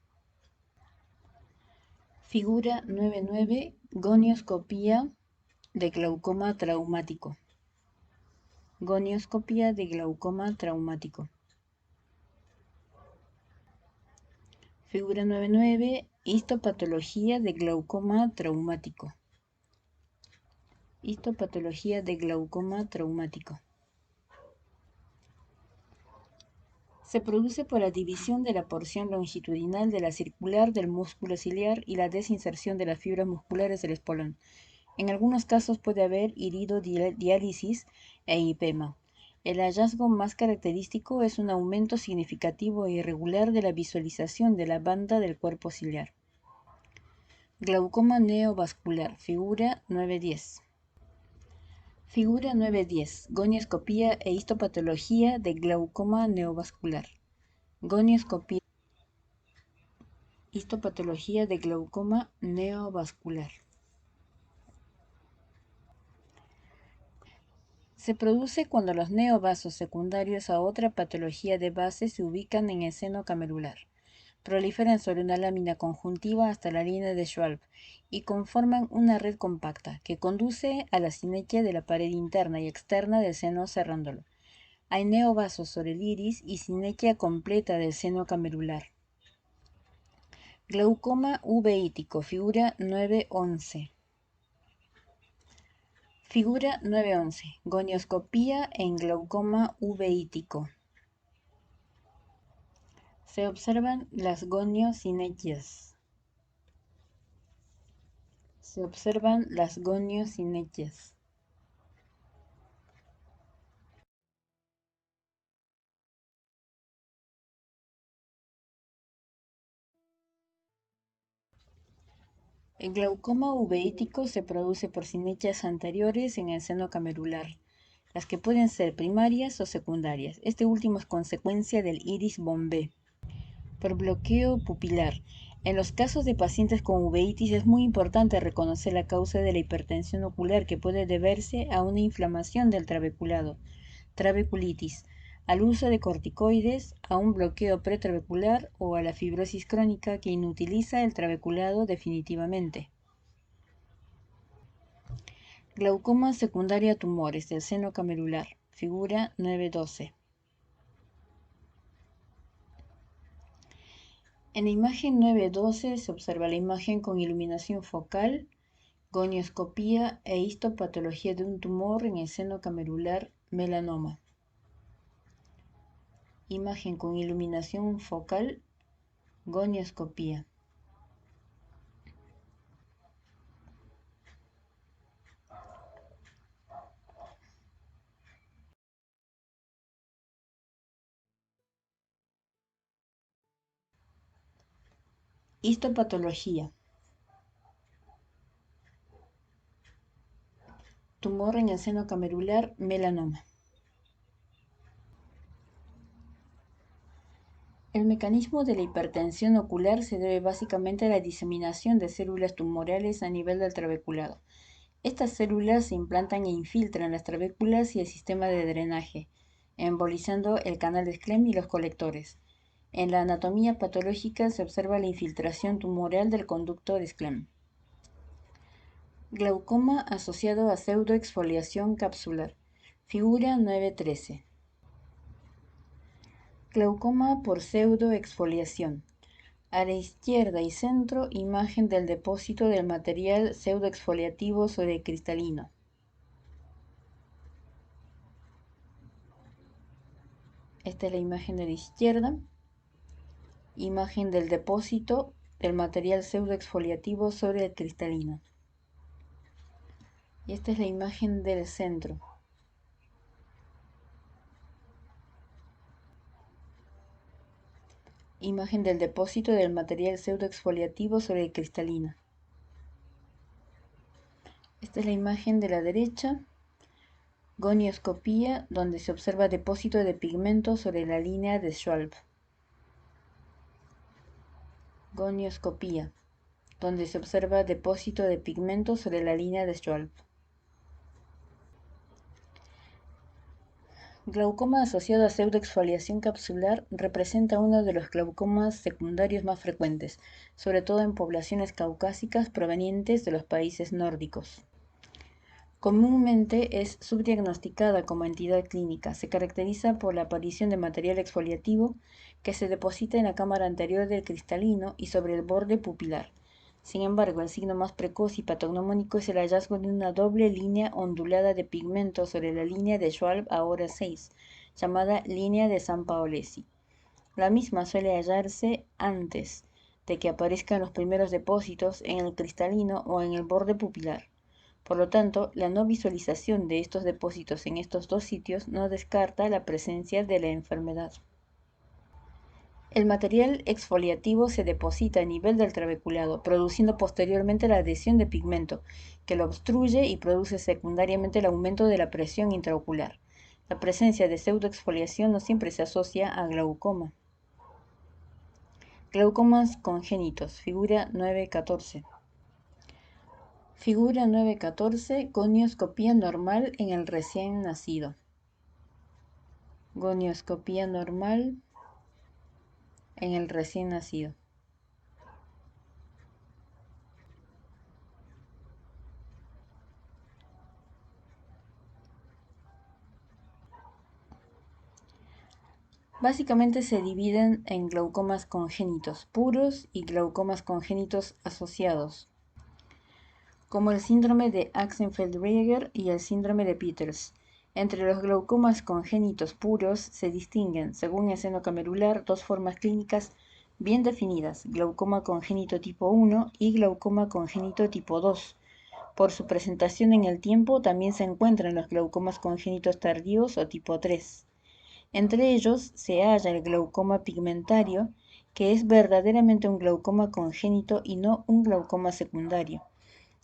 Figura 9.9. Gonioscopía de glaucoma traumático. Gonioscopía de glaucoma traumático. Figura 9.9. Histopatología de glaucoma traumático. Histopatología de glaucoma traumático. Se produce por la división de la porción longitudinal de la circular del músculo ciliar y la desinserción de las fibras musculares del espolón. En algunos casos puede haber iridodiálisis e hipema. El hallazgo más característico es un aumento significativo e irregular de la visualización de la banda del cuerpo ciliar. Glaucoma neovascular, figura 9.10. Figura 9.10. Gonioscopía e histopatología de glaucoma neovascular. Gonioscopía, histopatología de glaucoma neovascular. Se produce cuando los neovasos secundarios a otra patología de base se ubican en el seno camerular, proliferan sobre una lámina conjuntiva hasta la línea de Schwab y conforman una red compacta que conduce a la sinequia de la pared interna y externa del seno cerrándolo. Hay neovasos sobre el iris y sinequia completa del seno camerular. Glaucoma uveítico, figura 9.11. Figura 9.11. Gonioscopía en glaucoma uveítico. Se observan las goniosinequias. Se observan las goniosinequias. El glaucoma uveítico se produce por sinequias anteriores en el seno camerular, las que pueden ser primarias o secundarias. Este último es consecuencia del iris bombé. Por bloqueo pupilar. En los casos de pacientes con uveitis es muy importante reconocer la causa de la hipertensión ocular que puede deberse a una inflamación del trabeculado, trabeculitis, al uso de corticoides, a un bloqueo pretrabecular o a la fibrosis crónica que inutiliza el trabeculado definitivamente. Glaucoma secundaria a tumores del seno camerular, figura 9.12. En la imagen 9.12 se observa la imagen con iluminación focal, gonioscopía e histopatología de un tumor en el seno camerular, melanoma. Imagen con iluminación focal, gonioscopía. Histopatología. Tumor en el seno camerular, melanoma. El mecanismo de la hipertensión ocular se debe básicamente a la diseminación de células tumorales a nivel del trabeculado. Estas células se implantan e infiltran las trabéculas y el sistema de drenaje, embolizando el canal de Schlemm y los colectores. En la anatomía patológica se observa la infiltración tumoral del conducto de Schlemm. Glaucoma asociado a pseudoexfoliación capsular. Figura 9.13. Glaucoma por pseudoexfoliación. A la izquierda y centro, imagen del depósito del material pseudoexfoliativo sobre cristalino. Esta es la imagen de la izquierda. Imagen del depósito del material pseudoexfoliativo sobre el cristalino. Y esta es la imagen del centro. Imagen del depósito del material pseudoexfoliativo sobre el cristalino. Esta es la imagen de la derecha. Gonioscopía, donde se observa depósito de pigmento sobre la línea de Schwab. Gonioscopía, donde se observa depósito de pigmento sobre la línea de Schwab. Glaucoma asociado a pseudoexfoliación capsular representa uno de los glaucomas secundarios más frecuentes, sobre todo en poblaciones caucásicas provenientes de los países nórdicos. Comúnmente es subdiagnosticada como entidad clínica. Se caracteriza por la aparición de material exfoliativo que se deposita en la cámara anterior del cristalino y sobre el borde pupilar. Sin embargo, el signo más precoz y patognomónico es el hallazgo de una doble línea ondulada de pigmento sobre la línea de Schwalb ahora 6, llamada línea de San Paolesi. La misma suele hallarse antes de que aparezcan los primeros depósitos en el cristalino o en el borde pupilar. Por lo tanto, la no visualización de estos depósitos en estos dos sitios no descarta la presencia de la enfermedad. El material exfoliativo se deposita a nivel del trabeculado, produciendo posteriormente la adhesión de pigmento, que lo obstruye y produce secundariamente el aumento de la presión intraocular. La presencia de pseudoexfoliación no siempre se asocia a glaucoma. Glaucomas congénitos, figura 9.14. Figura 9.14, gonioscopía normal en el recién nacido. Gonioscopía normal en el recién nacido. Básicamente se dividen en glaucomas congénitos puros y glaucomas congénitos asociados, como el síndrome de Axenfeld-Rieger y el síndrome de Peters. Entre los glaucomas congénitos puros se distinguen, según el seno camerular, dos formas clínicas bien definidas: glaucoma congénito tipo 1 y glaucoma congénito tipo 2. Por su presentación en el tiempo también se encuentran los glaucomas congénitos tardíos o tipo 3. Entre ellos se halla el glaucoma pigmentario, que es verdaderamente un glaucoma congénito y no un glaucoma secundario.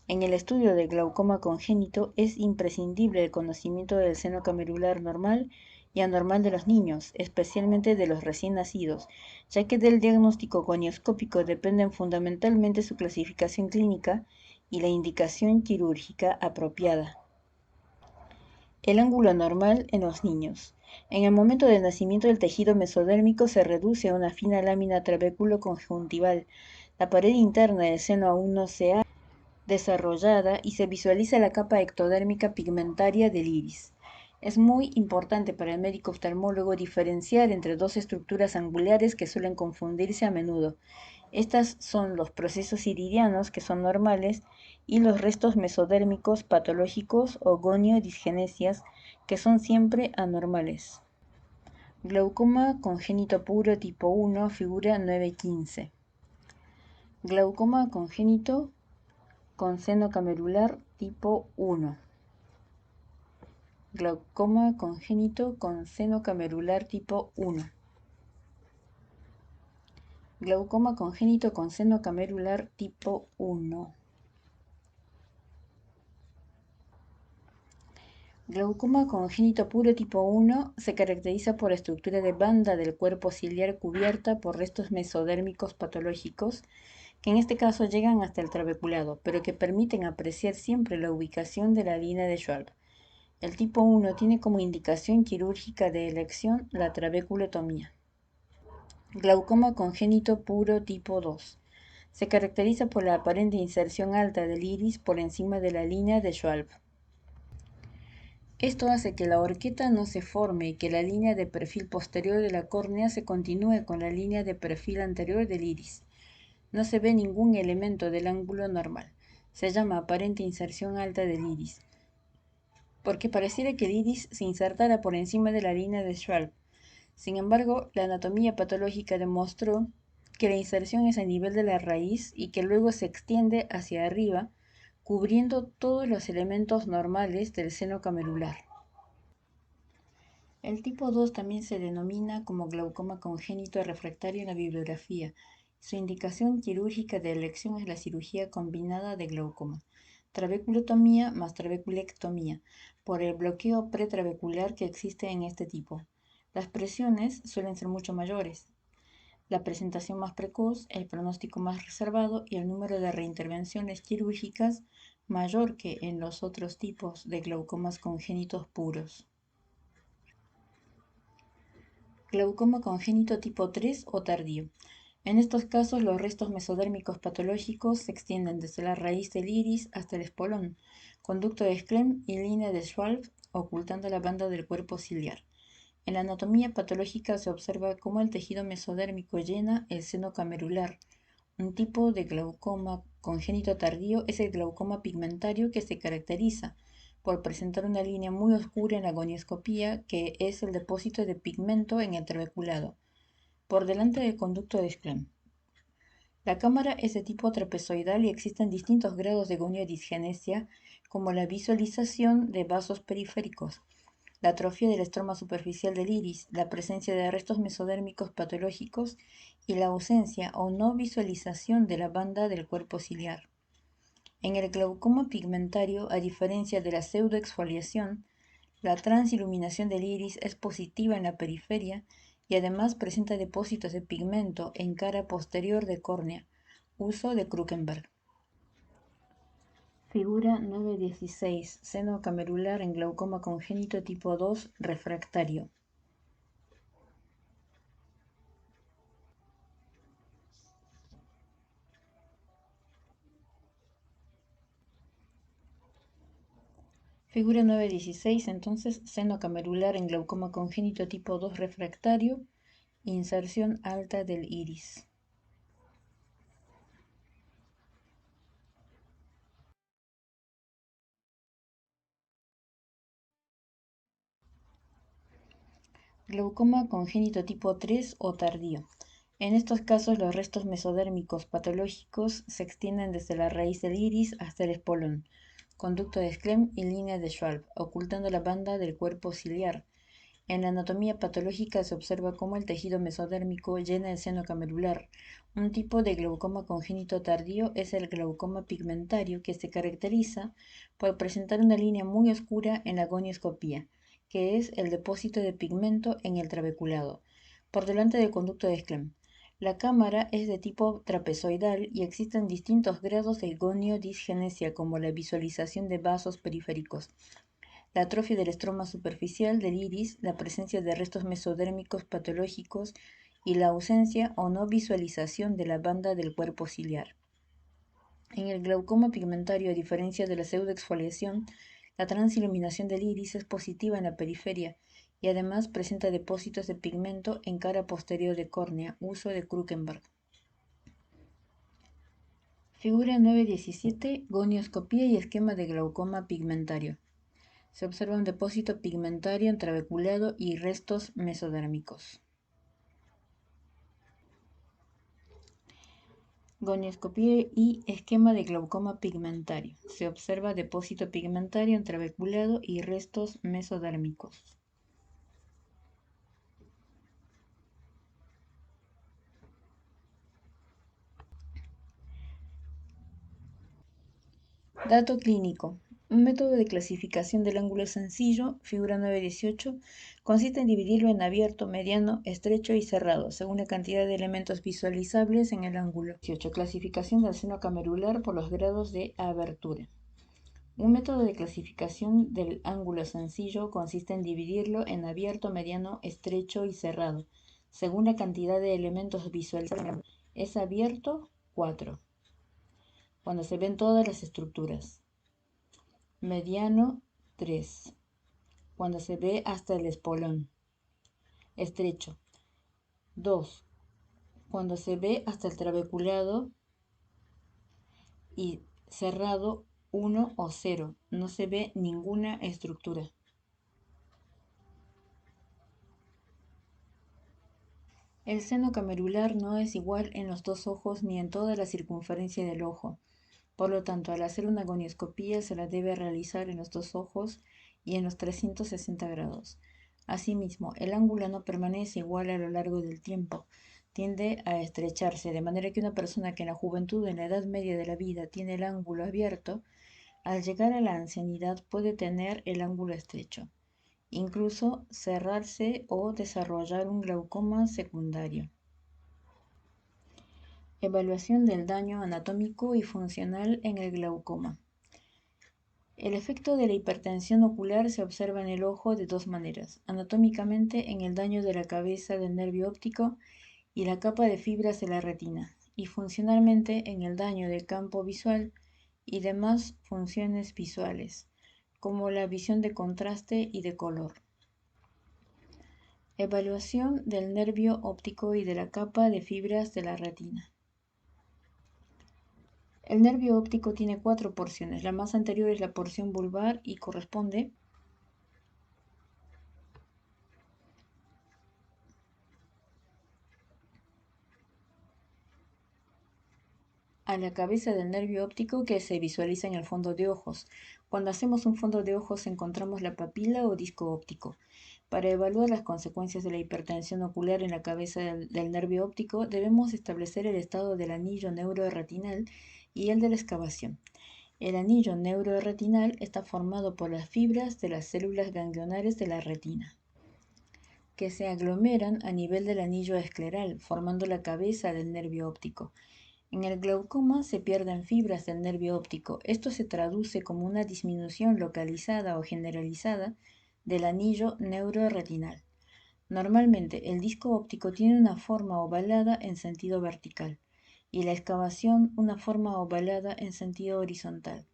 En el estudio del glaucoma congénito es imprescindible el conocimiento del seno camerular normal y anormal de los niños, especialmente de los recién nacidos, ya que del diagnóstico gonioscópico dependen fundamentalmente su clasificación clínica y la indicación quirúrgica apropiada. El ángulo anormal en los niños. En el momento del nacimiento el tejido mesodérmico se reduce a una fina lámina trabéculo-conjuntival. La pared interna del seno aún no se ha desarrollada y se visualiza la capa ectodérmica pigmentaria del iris. Es muy importante para el médico oftalmólogo diferenciar entre dos estructuras angulares que suelen confundirse a menudo. Estas son los procesos iridianos, que son normales, y los restos mesodérmicos patológicos o goniodisgenesias, que son siempre anormales. Glaucoma congénito puro tipo 1, figura 9.15. Glaucoma congénito con seno camerular tipo 1. Glaucoma congénito con seno camerular tipo 1. Glaucoma congénito con seno camerular tipo 1. Glaucoma congénito puro tipo 1 se caracteriza por la estructura de banda del cuerpo ciliar cubierta por restos mesodérmicos patológicos, que en este caso llegan hasta el trabeculado, pero que permiten apreciar siempre la ubicación de la línea de Schwalb. El tipo 1 tiene como indicación quirúrgica de elección la trabeculotomía. Glaucoma congénito puro tipo 2. Se caracteriza por la aparente inserción alta del iris por encima de la línea de Schwalb. Esto hace que la horqueta no se forme y que la línea de perfil posterior de la córnea se continúe con la línea de perfil anterior del iris. No se ve ningún elemento del ángulo normal. Se llama aparente inserción alta del iris, porque pareciera que el iris se insertara por encima de la línea de Schwalb. Sin embargo, la anatomía patológica demostró que la inserción es a nivel de la raíz y que luego se extiende hacia arriba, cubriendo todos los elementos normales del seno camerular. El tipo 2 también se denomina como glaucoma congénito refractario en la bibliografía. Su indicación quirúrgica de elección es la cirugía combinada de glaucoma, trabeculotomía más trabeculectomía, por el bloqueo pretrabecular que existe en este tipo. Las presiones suelen ser mucho mayores, la presentación más precoz, el pronóstico más reservado y el número de reintervenciones quirúrgicas mayor que en los otros tipos de glaucomas congénitos puros. Glaucoma congénito tipo 3 o tardío. En estos casos, los restos mesodérmicos patológicos se extienden desde la raíz del iris hasta el espolón, conducto de Schlemm y línea de Schwalb, ocultando la banda del cuerpo ciliar. En la anatomía patológica se observa cómo el tejido mesodérmico llena el seno camerular. Un tipo de glaucoma congénito tardío es el glaucoma pigmentario, que se caracteriza por presentar una línea muy oscura en la gonioscopía, que es el depósito de pigmento en el trabeculado, por delante del conducto de Schlemm. La cámara es de tipo trapezoidal y existen distintos grados de goniodisgenesia, como la visualización de vasos periféricos, la atrofia del estroma superficial del iris, la presencia de restos mesodérmicos patológicos y la ausencia o no visualización de la banda del cuerpo ciliar. En el glaucoma pigmentario, a diferencia de la pseudoexfoliación, la transiluminación del iris es positiva en la periferia y además presenta depósitos de pigmento en cara posterior de córnea, uso de Krukenberg. Figura 9.16. Seno camerular en glaucoma congénito tipo 2 refractario. Figura 9.16. Entonces, seno camerular en glaucoma congénito tipo 2 refractario, inserción alta del iris. Glaucoma congénito tipo 3 o tardío. En estos casos, los restos mesodérmicos patológicos se extienden desde la raíz del iris hasta el espolón, conducto de Schlemm y línea de Schwalb, ocultando la banda del cuerpo ciliar. En la anatomía patológica se observa cómo el tejido mesodérmico llena el seno camerular. Un tipo de glaucoma congénito tardío es el glaucoma pigmentario, que se caracteriza por presentar una línea muy oscura en la gonioscopía, que es el depósito de pigmento en el trabeculado, por delante del conducto de Schlemm. La cámara es de tipo trapezoidal y existen distintos grados de goniodisgenesia, como la visualización de vasos periféricos, la atrofia del estroma superficial del iris, la presencia de restos mesodérmicos patológicos y la ausencia o no visualización de la banda del cuerpo ciliar. En el glaucoma pigmentario, a diferencia de la pseudoexfoliación, la transiluminación del iris es positiva en la periferia y además presenta depósitos de pigmento en cara posterior de córnea, uso de Krukenberg. Figura 9.17. Gonioscopía y esquema de glaucoma pigmentario. Se observa un depósito pigmentario en trabeculado y restos mesodérmicos. Gonioscopía y esquema de glaucoma pigmentario. Se observa depósito pigmentario en trabeculado y restos mesodérmicos. Dato clínico. Un método de clasificación del ángulo sencillo, figura 9.18, consiste en dividirlo en abierto, mediano, estrecho y cerrado, según la cantidad de elementos visualizables en el ángulo. 18. Clasificación del seno camerular por los grados de abertura. Un método de clasificación del ángulo sencillo consiste en dividirlo en abierto, mediano, estrecho y cerrado, según la cantidad de elementos visualizables. Es abierto 4, cuando se ven todas las estructuras. Mediano 3, cuando se ve hasta el espolón. Estrecho 2, cuando se ve hasta el trabeculado. Y cerrado 1 o 0, no se ve ninguna estructura. El seno camerular no es igual en los dos ojos ni en toda la circunferencia del ojo. Por lo tanto, al hacer una gonioscopía se la debe realizar en los dos ojos y en los 360 grados. Asimismo, el ángulo no permanece igual a lo largo del tiempo, tiende a estrecharse, de manera que una persona que en la juventud, en la edad media de la vida, tiene el ángulo abierto, al llegar a la ancianidad puede tener el ángulo estrecho, incluso cerrarse o desarrollar un glaucoma secundario. Evaluación del daño anatómico y funcional en el glaucoma. El efecto de la hipertensión ocular se observa en el ojo de dos maneras: anatómicamente en el daño de la cabeza del nervio óptico y la capa de fibras de la retina, y funcionalmente en el daño del campo visual y demás funciones visuales, como la visión de contraste y de color. Evaluación del nervio óptico y de la capa de fibras de la retina. El nervio óptico tiene 4 porciones. La más anterior es la porción bulbar y corresponde a la cabeza del nervio óptico que se visualiza en el fondo de ojos. Cuando hacemos un fondo de ojos encontramos la papila o disco óptico. Para evaluar las consecuencias de la hipertensión ocular en la cabeza del nervio óptico, debemos establecer el estado del anillo neuroretinal y el de la excavación. El anillo neuroretinal está formado por las fibras de las células ganglionares de la retina, que se aglomeran a nivel del anillo escleral, formando la cabeza del nervio óptico. En el glaucoma se pierden fibras del nervio óptico. Esto se traduce como una disminución localizada o generalizada del anillo neuroretinal. Normalmente el disco óptico tiene una forma ovalada en sentido vertical y la excavación una forma ovalada en sentido horizontal,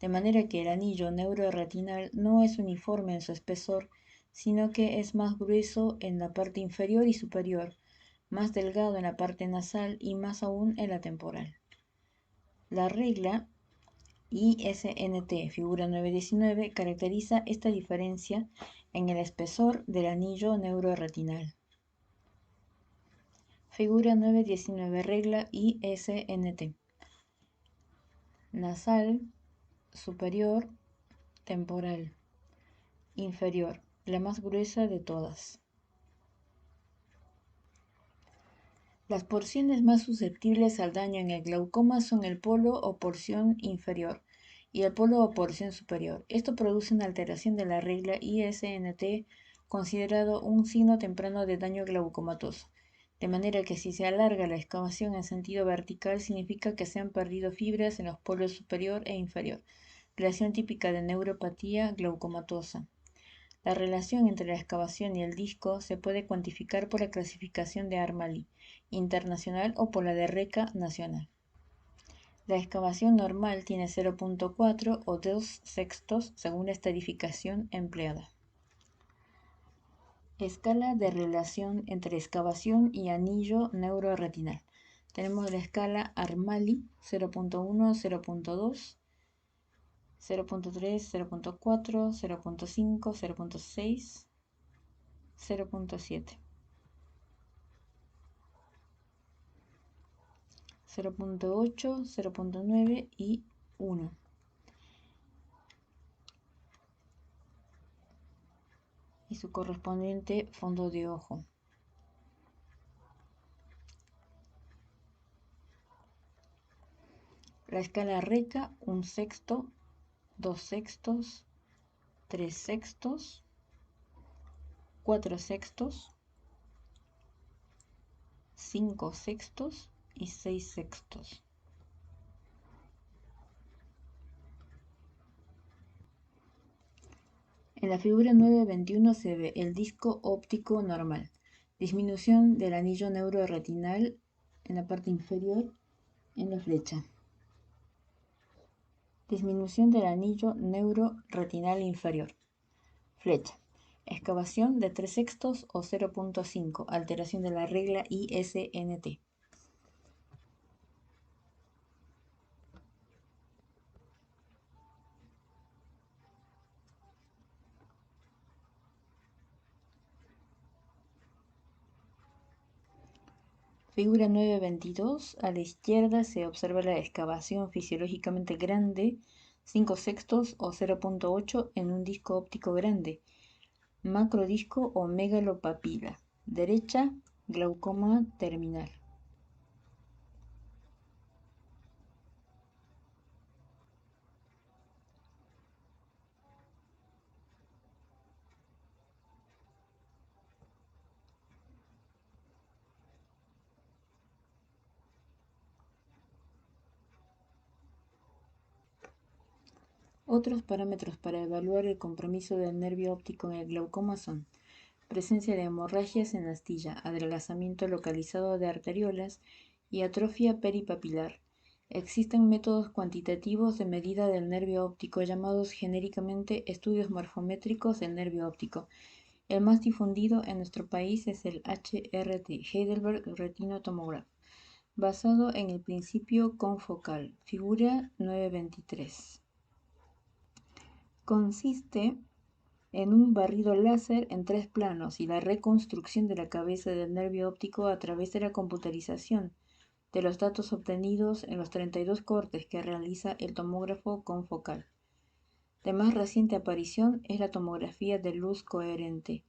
de manera que el anillo neuroretinal no es uniforme en su espesor, sino que es más grueso en la parte inferior y superior, más delgado en la parte nasal y más aún en la temporal. La regla ISNT, figura 919, caracteriza esta diferencia en el espesor del anillo neuroretinal. Figura 919, regla ISNT. Nasal, superior, temporal, inferior, la más gruesa de todas. Las porciones más susceptibles al daño en el glaucoma son el polo o porción inferior y el polo o porción superior. Esto produce una alteración de la regla ISNT, considerado un signo temprano de daño glaucomatoso. De manera que si se alarga la excavación en sentido vertical, significa que se han perdido fibras en los polos superior e inferior, relación típica de neuropatía glaucomatosa. La relación entre la excavación y el disco se puede cuantificar por la clasificación de Armali internacional o por la de RECA nacional. La excavación normal tiene 0.4 o 2/6 según la estadificación empleada. Escala de relación entre excavación y anillo neuroretinal. Tenemos la escala Armali 0.1, 0.2, 0.3, 0.4, 0.5, 0.6, 0.7, 0.8, 0.9 y 1. Y su correspondiente fondo de ojo. La escala RECA, 1/6, 2/6, 3/6, 4/6, 5/6 y 6/6. En la figura 921 se ve el disco óptico normal, disminución del anillo neuroretinal en la parte inferior en la flecha. Disminución del anillo neuroretinal inferior. Flecha. Excavación de 3/6 o 0.5. Alteración de la regla ISNT. Figura 922. A la izquierda se observa la excavación fisiológicamente grande 5/6 o 0.8 en un disco óptico grande, macrodisco o megalopapila. Derecha, glaucoma terminal. Otros parámetros para evaluar el compromiso del nervio óptico en el glaucoma son presencia de hemorragias en la astilla, adelgazamiento localizado de arteriolas y atrofia peripapilar. Existen métodos cuantitativos de medida del nervio óptico llamados genéricamente estudios morfométricos del nervio óptico. El más difundido en nuestro país es el HRT, Heidelberg Retinal Tomograph, basado en el principio confocal, figura 923. Consiste en un barrido láser en 3 planos y la reconstrucción de la cabeza del nervio óptico a través de la computarización de los datos obtenidos en los 32 cortes que realiza el tomógrafo confocal. De más reciente aparición es la tomografía de luz coherente,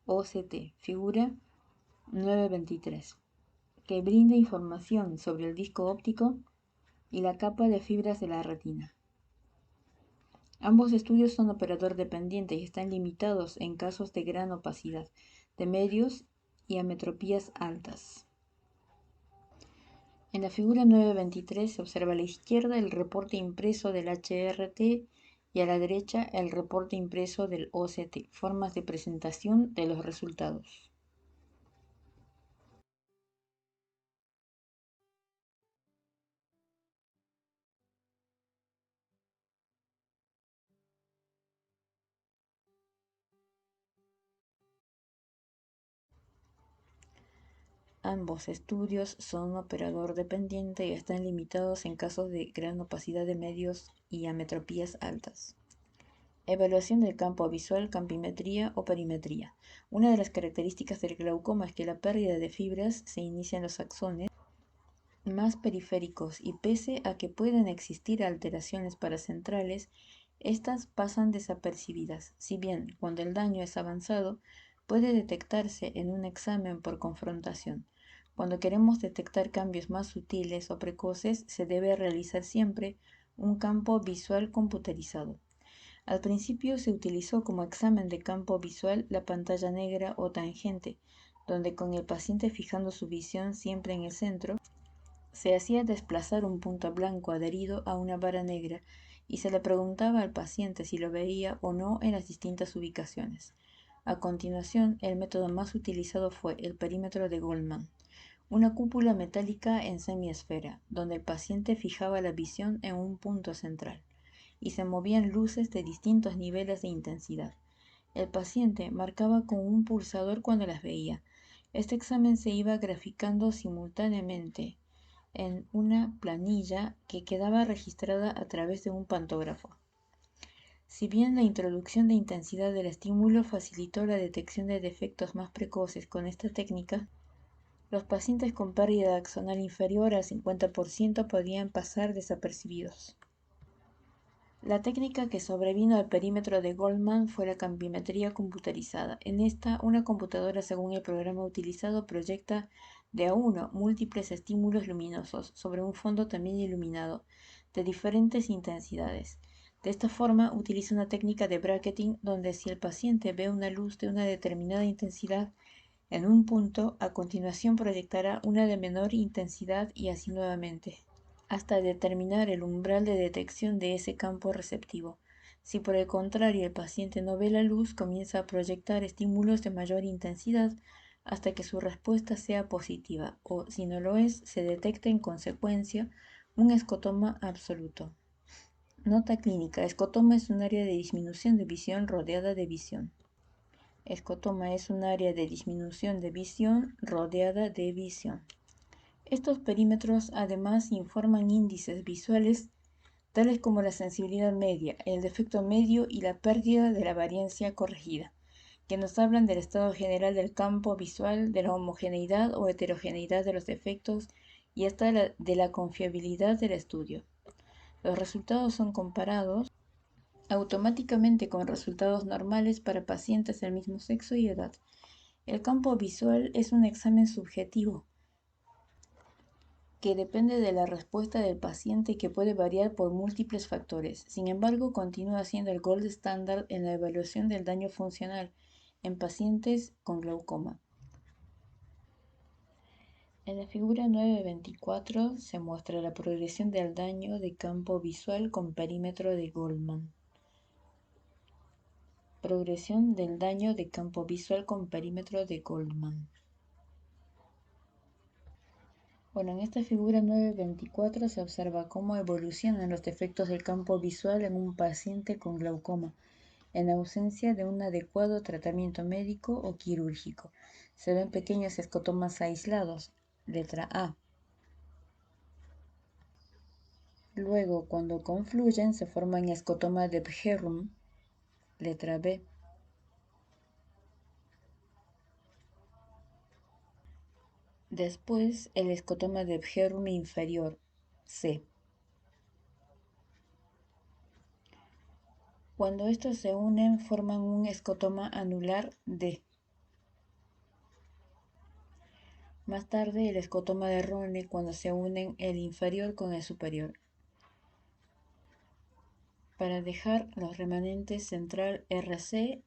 OCT, figura 923, que brinda información sobre el disco óptico y la capa de fibras de la retina. Ambos estudios son operador dependiente y están limitados en casos de gran opacidad, de medios y ametropías altas. En la figura 923 se observa a la izquierda el reporte impreso del HRT y a la derecha el reporte impreso del OCT, formas de presentación de los resultados. Ambos estudios son operador dependiente y están limitados en casos de gran opacidad de medios y ametropías altas. Evaluación del campo visual, campimetría o perimetría. Una de las características del glaucoma es que la pérdida de fibras se inicia en los axones más periféricos y pese a que pueden existir alteraciones paracentrales, estas pasan desapercibidas. Si bien, cuando el daño es avanzado, puede detectarse en un examen por confrontación. Cuando queremos detectar cambios más sutiles o precoces, se debe realizar siempre un campo visual computarizado. Al principio se utilizó como examen de campo visual la pantalla negra o tangente, donde con el paciente fijando su visión siempre en el centro, se hacía desplazar un punto blanco adherido a una vara negra y se le preguntaba al paciente si lo veía o no en las distintas ubicaciones. A continuación, el método más utilizado fue el perímetro de Goldmann, una cúpula metálica en semiesfera, donde el paciente fijaba la visión en un punto central y se movían luces de distintos niveles de intensidad. El paciente marcaba con un pulsador cuando las veía. Este examen se iba graficando simultáneamente en una planilla que quedaba registrada a través de un pantógrafo. Si bien la introducción de intensidad del estímulo facilitó la detección de defectos más precoces con esta técnica, los pacientes con pérdida axonal inferior al 50% podían pasar desapercibidos. La técnica que sobrevino al perímetro de Goldmann fue la campimetría computarizada. En esta, una computadora, según el programa utilizado, proyecta de a uno múltiples estímulos luminosos sobre un fondo también iluminado, de diferentes intensidades. De esta forma, utiliza una técnica de bracketing donde si el paciente ve una luz de una determinada intensidad en un punto, a continuación proyectará una de menor intensidad y así nuevamente, hasta determinar el umbral de detección de ese campo receptivo. Si por el contrario el paciente no ve la luz, comienza a proyectar estímulos de mayor intensidad hasta que su respuesta sea positiva, o si no lo es, se detecta en consecuencia un escotoma absoluto. Nota clínica. Escotoma es un área de disminución de visión rodeada de visión. Escotoma es un área de disminución de visión rodeada de visión. Estos perímetros además informan índices visuales tales como la sensibilidad media, el defecto medio y la pérdida de la variancia corregida, que nos hablan del estado general del campo visual, de la homogeneidad o heterogeneidad de los defectos y hasta de la confiabilidad del estudio. Los resultados son comparados automáticamente con resultados normales para pacientes del mismo sexo y edad. El campo visual es un examen subjetivo que depende de la respuesta del paciente y que puede variar por múltiples factores. Sin embargo, continúa siendo el gold estándar en la evaluación del daño funcional en pacientes con glaucoma. En la figura 924 se muestra la progresión del daño de campo visual con perímetro de Goldmann. Progresión del daño de campo visual con perímetro de Goldman. Bueno, en esta figura 9.24 se observa cómo evolucionan los defectos del campo visual en un paciente con glaucoma, en ausencia de un adecuado tratamiento médico o quirúrgico. Se ven pequeños escotomas aislados, letra A. Luego, cuando confluyen, se forman escotoma de Bjerrum, letra B. Después, el escotoma de Bjerrum inferior, C. Cuando estos se unen, forman un escotoma anular D. Más tarde, el escotoma de Rone cuando se unen el inferior con el superior, para dejar los remanentes central RC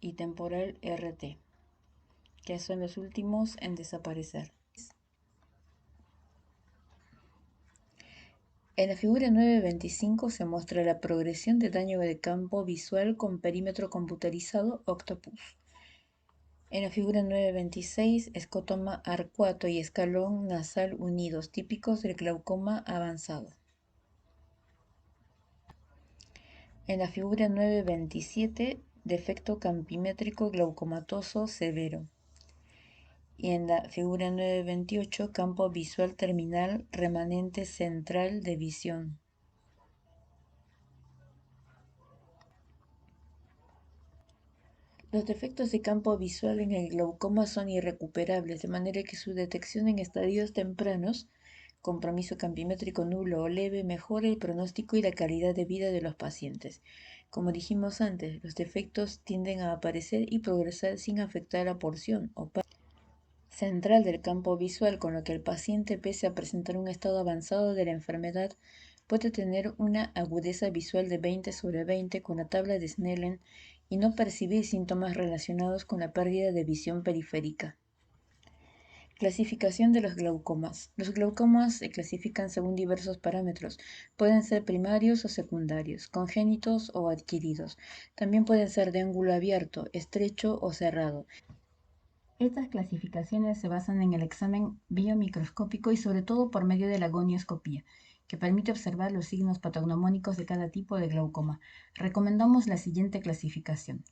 y temporal RT, que son los últimos en desaparecer. En la figura 9.25 se muestra la progresión de daño de campo visual con perímetro computarizado Octopus. En la figura 9.26, escotoma arcuato y escalón nasal unidos, típicos del glaucoma avanzado. En la figura 9.27, defecto campimétrico glaucomatoso severo. Y en la figura 9.28, campo visual terminal remanente central de visión. Los defectos de campo visual en el glaucoma son irrecuperables, de manera que su detección en estadios tempranos, compromiso campimétrico nulo o leve, mejora el pronóstico y la calidad de vida de los pacientes. Como dijimos antes, los defectos tienden a aparecer y progresar sin afectar la porción o parte central del campo visual, con lo que el paciente, pese a presentar un estado avanzado de la enfermedad, puede tener una agudeza visual de 20/20 con la tabla de Snellen y no percibir síntomas relacionados con la pérdida de visión periférica. Clasificación de los glaucomas. Los glaucomas se clasifican según diversos parámetros. Pueden ser primarios o secundarios, congénitos o adquiridos. También pueden ser de ángulo abierto, estrecho o cerrado. Estas clasificaciones se basan en el examen biomicroscópico y sobre todo por medio de la gonioscopía, que permite observar los signos patognomónicos de cada tipo de glaucoma. Recomendamos la siguiente clasificación: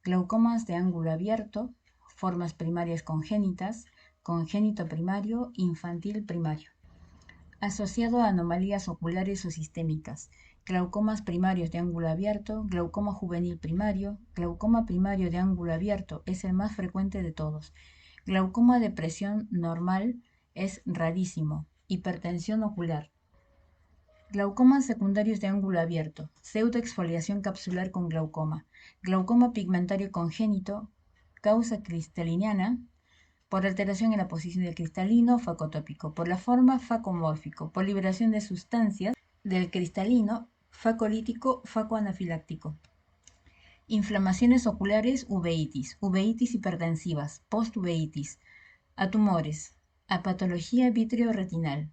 glaucomas de ángulo abierto, formas primarias congénitas, congénito primario, infantil primario, asociado a anomalías oculares o sistémicas, glaucomas primarios de ángulo abierto, glaucoma juvenil primario, glaucoma primario de ángulo abierto es el más frecuente de todos. Glaucoma de presión normal es rarísimo. Hipertensión ocular. Glaucomas secundarios de ángulo abierto, pseudoexfoliación capsular con glaucoma, glaucoma pigmentario congénito, causa cristaliniana, por alteración en la posición del cristalino facotópico, por la forma facomórfico, por liberación de sustancias del cristalino facolítico facoanafiláctico. Inflamaciones oculares, uveitis, uveitis hipertensivas, postuveitis, a tumores, a patología vitreoretinal,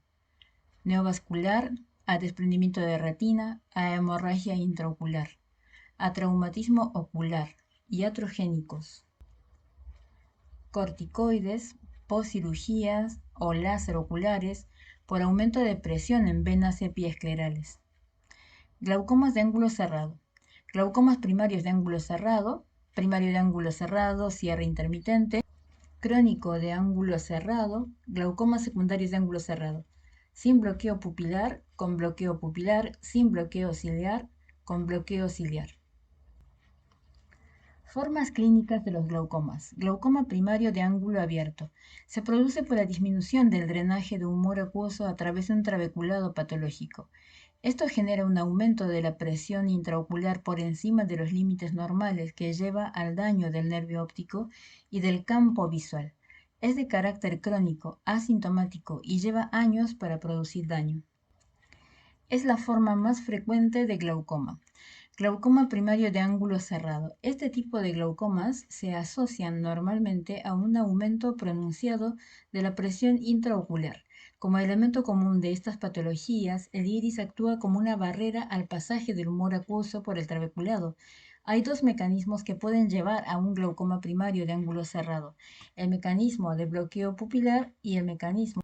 neovascular, a desprendimiento de retina, a hemorragia intraocular, a traumatismo ocular, iatrogénicos, corticoides, postcirugías o láser oculares por aumento de presión en venas epiesclerales. Glaucomas de ángulo cerrado. Glaucomas primarios de ángulo cerrado, primario de ángulo cerrado, cierre intermitente, crónico de ángulo cerrado, glaucomas secundarios de ángulo cerrado, sin bloqueo pupilar, con bloqueo pupilar, sin bloqueo ciliar, con bloqueo ciliar. Formas clínicas de los glaucomas. Glaucoma primario de ángulo abierto. Se produce por la disminución del drenaje de humor acuoso a través de un trabeculado patológico. Esto genera un aumento de la presión intraocular por encima de los límites normales que lleva al daño del nervio óptico y del campo visual. Es de carácter crónico, asintomático y lleva años para producir daño. Es la forma más frecuente de glaucoma. Glaucoma primario de ángulo cerrado. Este tipo de glaucomas se asocian normalmente a un aumento pronunciado de la presión intraocular. Como elemento común de estas patologías, el iris actúa como una barrera al pasaje del humor acuoso por el trabeculado, Hay dos mecanismos que pueden llevar a un glaucoma primario de ángulo cerrado: el mecanismo de bloqueo pupilar y el mecanismo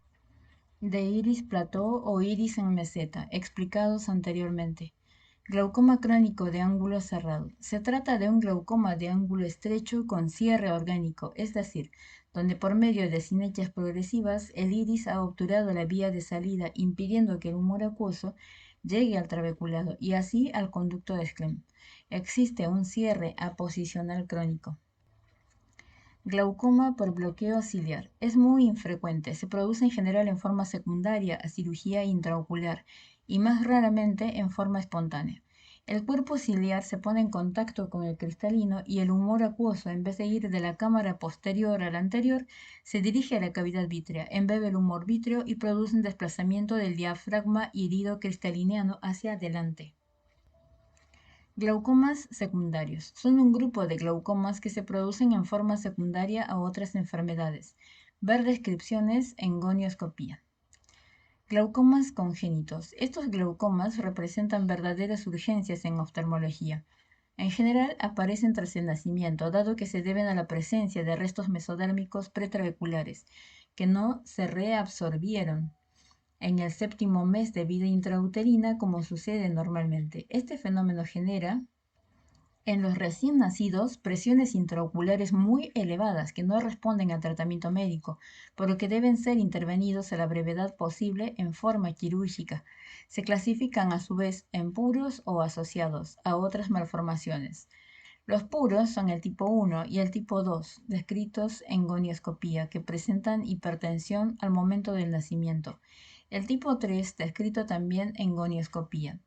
de iris plató o iris en meseta, explicados anteriormente. Glaucoma crónico de ángulo cerrado. Se trata de un glaucoma de ángulo estrecho con cierre orgánico, es decir, donde por medio de sinechias progresivas el iris ha obturado la vía de salida, impidiendo que el humor acuoso llegue al trabeculado y así al conducto de Schlemm. Existe un cierre aposicional crónico. Glaucoma por bloqueo ciliar. Es muy infrecuente. Se produce en general en forma secundaria a cirugía intraocular y más raramente en forma espontánea. El cuerpo ciliar se pone en contacto con el cristalino y el humor acuoso, en vez de ir de la cámara posterior a la anterior, se dirige a la cavidad vítrea, embebe el humor vítreo y produce un desplazamiento del diafragma irido cristaliniano hacia adelante. Glaucomas secundarios. Son un grupo de glaucomas que se producen en forma secundaria a otras enfermedades. Ver descripciones en gonioscopía. Glaucomas congénitos. Estos glaucomas representan verdaderas urgencias en oftalmología. En general aparecen tras el nacimiento, dado que se deben a la presencia de restos mesodérmicos pretrabeculares que no se reabsorbieron en el séptimo mes de vida intrauterina, como sucede normalmente. Este fenómeno genera en los recién nacidos presiones intraoculares muy elevadas que no responden al tratamiento médico, por lo que deben ser intervenidos a la brevedad posible en forma quirúrgica. Se clasifican a su vez en puros o asociados a otras malformaciones. Los puros son el tipo 1 y el tipo 2, descritos en gonioscopía, que presentan hipertensión al momento del nacimiento. El tipo 3, descrito también en gonioscopía.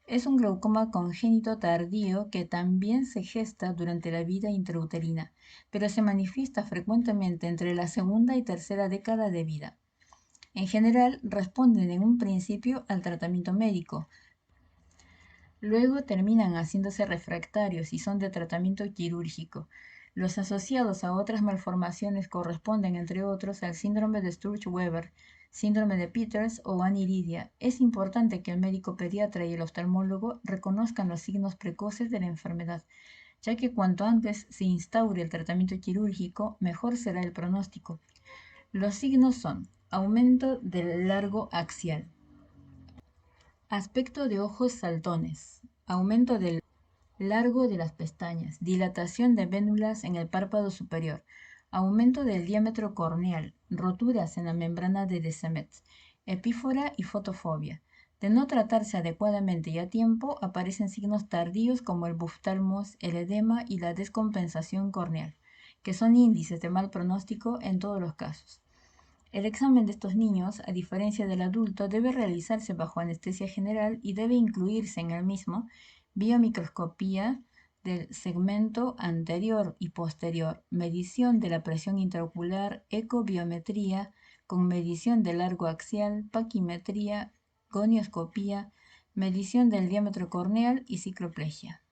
Es un glaucoma congénito tardío que también se gesta durante la vida intrauterina, pero se manifiesta frecuentemente entre la segunda y tercera década de vida. En general, responden en un principio al tratamiento médico. Luego terminan haciéndose refractarios y son de tratamiento quirúrgico. Los asociados a otras malformaciones corresponden, entre otros, al síndrome de Sturge-Weber, síndrome de Peters o aniridia. Es importante que el médico pediatra y el oftalmólogo reconozcan los signos precoces de la enfermedad, ya que cuanto antes se instaure el tratamiento quirúrgico, mejor será el pronóstico. Los signos son: aumento del largo axial, aspecto de ojos saltones, aumento del largo de las pestañas, dilatación de vénulas en el párpado superior, aumento del diámetro corneal, roturas en la membrana de Descemet, epífora y fotofobia. De no tratarse adecuadamente y a tiempo, aparecen signos tardíos como el buftalmos, el edema y la descompensación corneal, que son índices de mal pronóstico en todos los casos. El examen de estos niños, a diferencia del adulto, debe realizarse bajo anestesia general y debe incluirse en el mismo biomicroscopía del segmento anterior y posterior, medición de la presión intraocular, ecobiometría con medición del largo axial, paquimetría, gonioscopía, medición del diámetro corneal y cicloplegia.